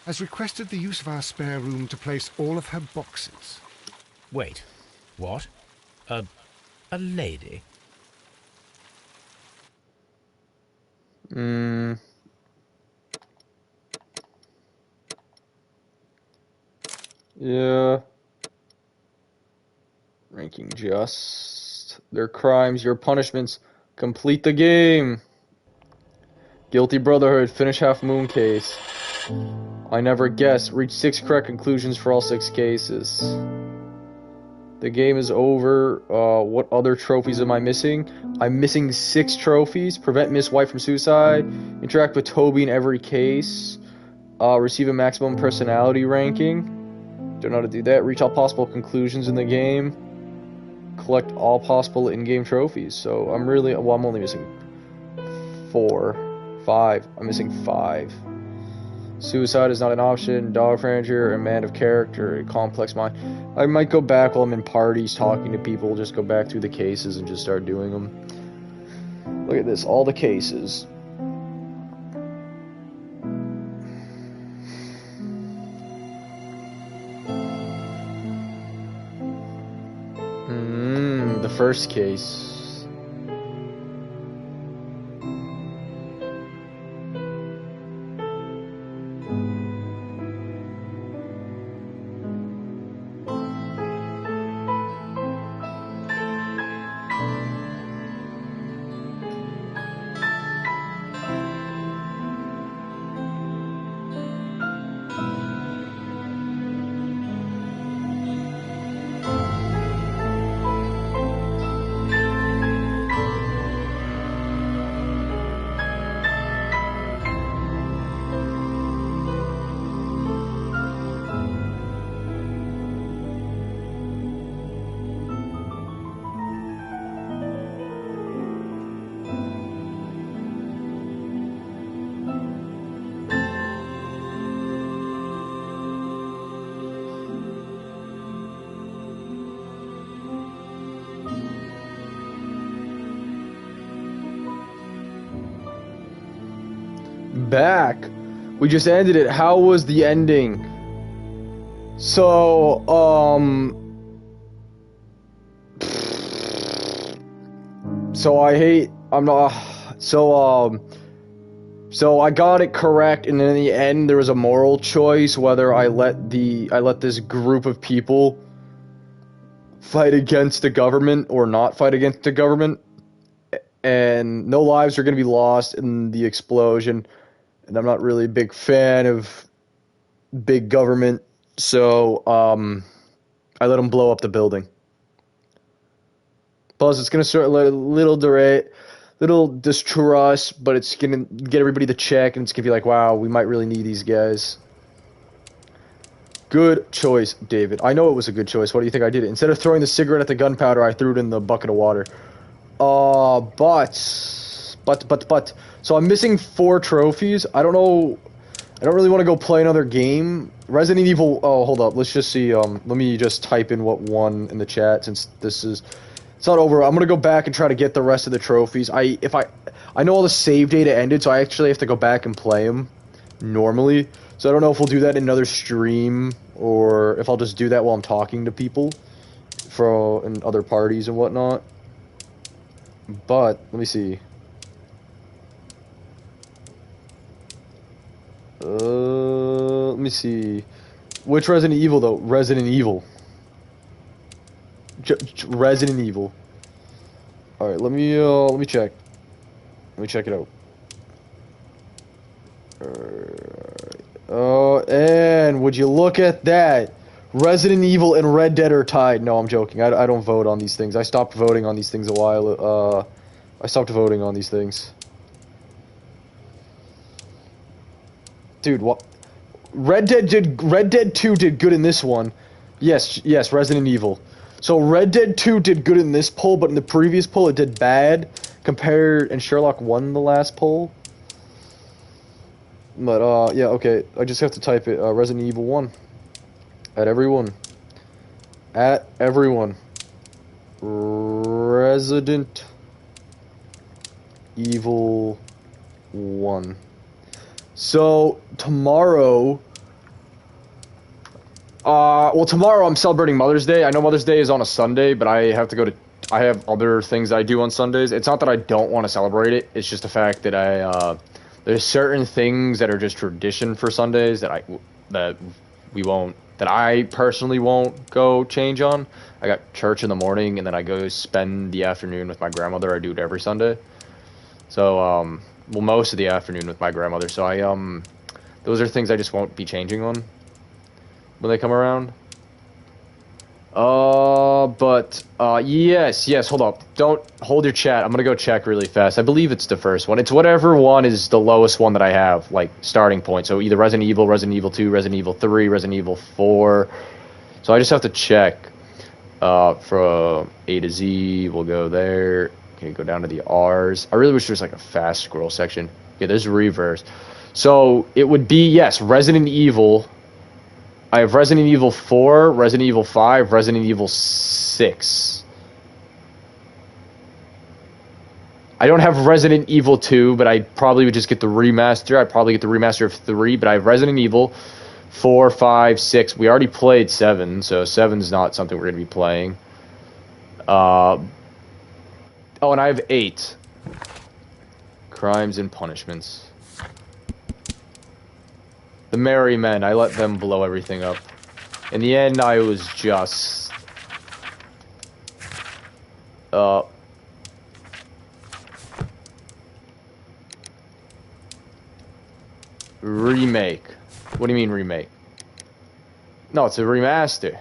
has requested the use of our spare room to place all of her boxes. Wait, what? A lady? Yeah. Ranking just. Their crimes, your punishments. Complete the game. Guilty Brotherhood, finish Half Moon case. I never guessed. Reach 6 correct conclusions for all 6 cases. The game is over. What other trophies am I missing? I'm missing 6 trophies. Prevent Miss White from suicide. Interact with Toby in every case. Receive a maximum personality ranking. Don't know how to do that. Reach all possible conclusions in the game. Collect all possible in-game trophies. So I'm only missing 5. I'm missing 5. Suicide is not an option. Dog Ranger, a man of character, a complex mind. I might go back while I'm in parties talking to people, just go back through the cases and just start doing them. Look at this, all the cases. The first case. back. We just ended it. How was the ending? So, so I got it correct, and in the end, there was a moral choice whether I let this group of people fight against the government or not fight against the government, and no lives are going to be lost in the explosion, and I'm not really a big fan of big government, so I let them blow up the building. Plus, it's going to start a little distrust, but it's going to get everybody to check, and it's going to be like, wow, we might really need these guys. Good choice, David. I know it was a good choice. What do you think I did? Instead of throwing the cigarette at the gunpowder, I threw it in the bucket of water. But. So I'm missing 4 trophies. I don't know. I don't really want to go play another game. Resident Evil. Oh, hold up. Let's just see. Let me just type in what won in the chat since this is. It's not over. I'm gonna go back and try to get the rest of the trophies. I know all the save data ended, so I actually have to go back and play them normally. So I don't know if we'll do that in another stream or if I'll just do that while I'm talking to people in other parties and whatnot. But let me see. Let me see. Which Resident Evil though? Resident Evil. Resident Evil. All right, let me check. Let me check it out. And would you look at that? Resident Evil and Red Dead are tied. No, I'm joking. I don't vote on these things. I stopped voting on these things a while. I stopped voting on these things. Dude, what? Red Dead 2 did good in this one. Yes, Resident Evil. So Red Dead 2 did good in this poll, but in the previous poll it did bad. And Sherlock won the last poll. But yeah, okay. I just have to type it. Resident Evil 1. At everyone. Resident Evil 1. So tomorrow. Well, tomorrow I'm celebrating Mother's Day. I know Mother's Day is on a Sunday, but I have other things I do on Sundays. It's not that I don't want to celebrate it. It's just the fact that there's certain things that are just tradition for Sundays that I personally won't go change on. I got church in the morning, and then I go spend the afternoon with my grandmother. I do it every Sunday. So, well, most of the afternoon with my grandmother. So those are things I just won't be changing on when they come around. Yes, hold up. Don't hold your chat. I'm gonna go check really fast. I believe it's the first one. It's whatever one is the lowest one that I have, like, starting point. So either Resident Evil, Resident Evil 2, Resident Evil 3, Resident Evil 4. So I just have to check, from A to Z. We'll go there. Okay, go down to the R's. I really wish there was, like, a fast scroll section. Yeah, there's reverse. So it would be, yes, Resident Evil. I have Resident Evil 4, Resident Evil 5, Resident Evil 6. I don't have Resident Evil 2, but I probably would just get the remaster. I'd probably get the remaster of 3, but I have Resident Evil 4, 5, 6. We already played 7, so 7's not something we're going to be playing. Oh, and I have 8. Crimes and Punishments. The Merry Men, I let them blow everything up. In the end, I was just... Remake. What do you mean remake? No, it's a remaster.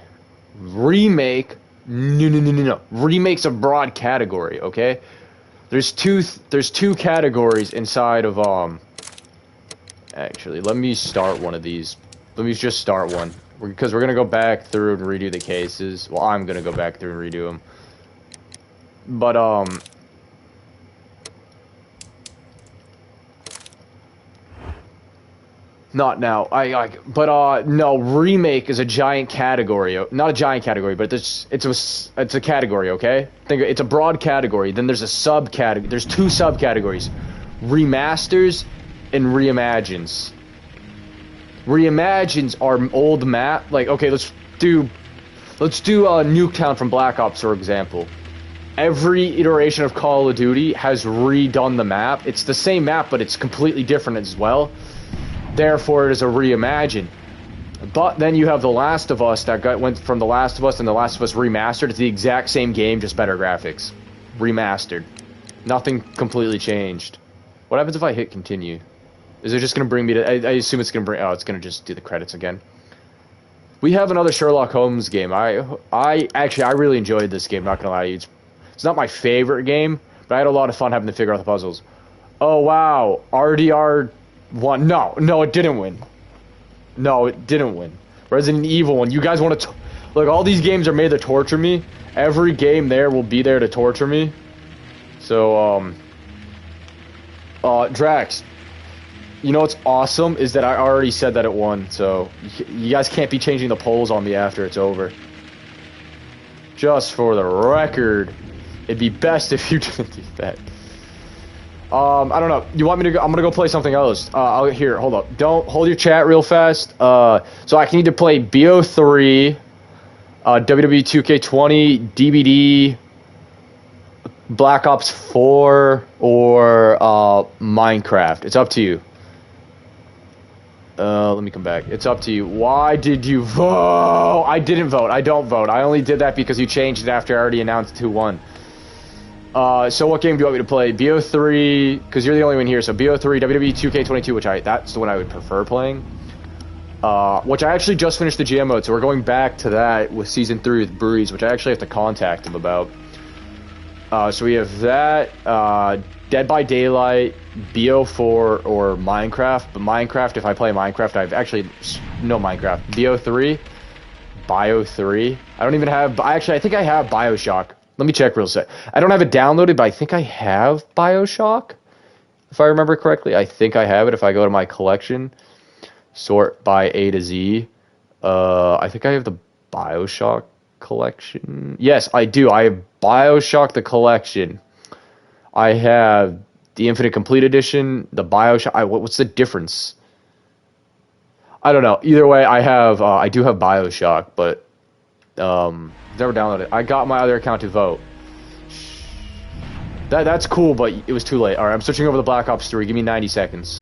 Remake? No. Remake's a broad category, okay? There's two categories inside of, Actually, let me start one of these. Let me just start one. Because we're going to go back through and redo the cases. Well, I'm going to go back through and redo them. But, not now. No, remake is a giant category. Not a giant category, but it's a category, okay? It's a broad category. Then there's a subcategory. There's 2 subcategories. Remasters and reimagines. Reimagines our old map. Like, okay, let's do Nuketown from Black Ops, for example. Every iteration of Call of Duty has redone the map. It's the same map, but it's completely different as well. Therefore, it is a reimagine. But then you have The Last of Us that went from The Last of Us and The Last of Us Remastered. It's the exact same game, just better graphics. Remastered. Nothing completely changed. What happens if I hit continue? Is it just going to bring me to... I assume it's going to bring... Oh, it's going to just do the credits again. We have another Sherlock Holmes game. I really enjoyed this game, not going to lie to you. It's not my favorite game, but I had a lot of fun having to figure out the puzzles. Oh, wow. RDR won. No, it didn't win. No, it didn't win. Resident Evil one. You guys want to... Look, all these games are made to torture me. Every game there will be there to torture me. So, Drax, you know what's awesome is that I already said that it won, so you guys can't be changing the polls on me after it's over. Just for the record, it'd be best if you didn't do that. I don't know. You want me to go? I'm gonna go play something else. Here, hold up. Don't hold your chat real fast. So I can either play BO3, WWE 2K20, DBD, Black Ops 4, or Minecraft. It's up to you. Let me come back. It's up to you. Why did you vote? I didn't vote. I don't vote. I only did that because you changed it after I already announced who won. So what game do you want me to play? BO3, because you're the only one here. So BO3, WWE 2K22, which that's the one I would prefer playing. Which I actually just finished the GM mode, so we're going back to that with Season 3 with Breeze, which I actually have to contact him about. So we have that, Dead by Daylight, BO4, or Minecraft. But Minecraft, if I play Minecraft, I've actually... No Minecraft. BO3? Bio3? I don't even have... I think I have Bioshock. Let me check real quick. I don't have it downloaded, but I think I have Bioshock. If I remember correctly, I think I have it if I go to my collection. Sort by A to Z. I think I have the Bioshock collection. Yes, I do. I have Bioshock the collection. I have the Infinite Complete Edition, the Bioshock. What's the difference? I don't know. Either way, I do have Bioshock, but never downloaded it. I got my other account to vote. That's cool, but it was too late. All right, I'm switching over to Black Ops 3. Give me 90 seconds.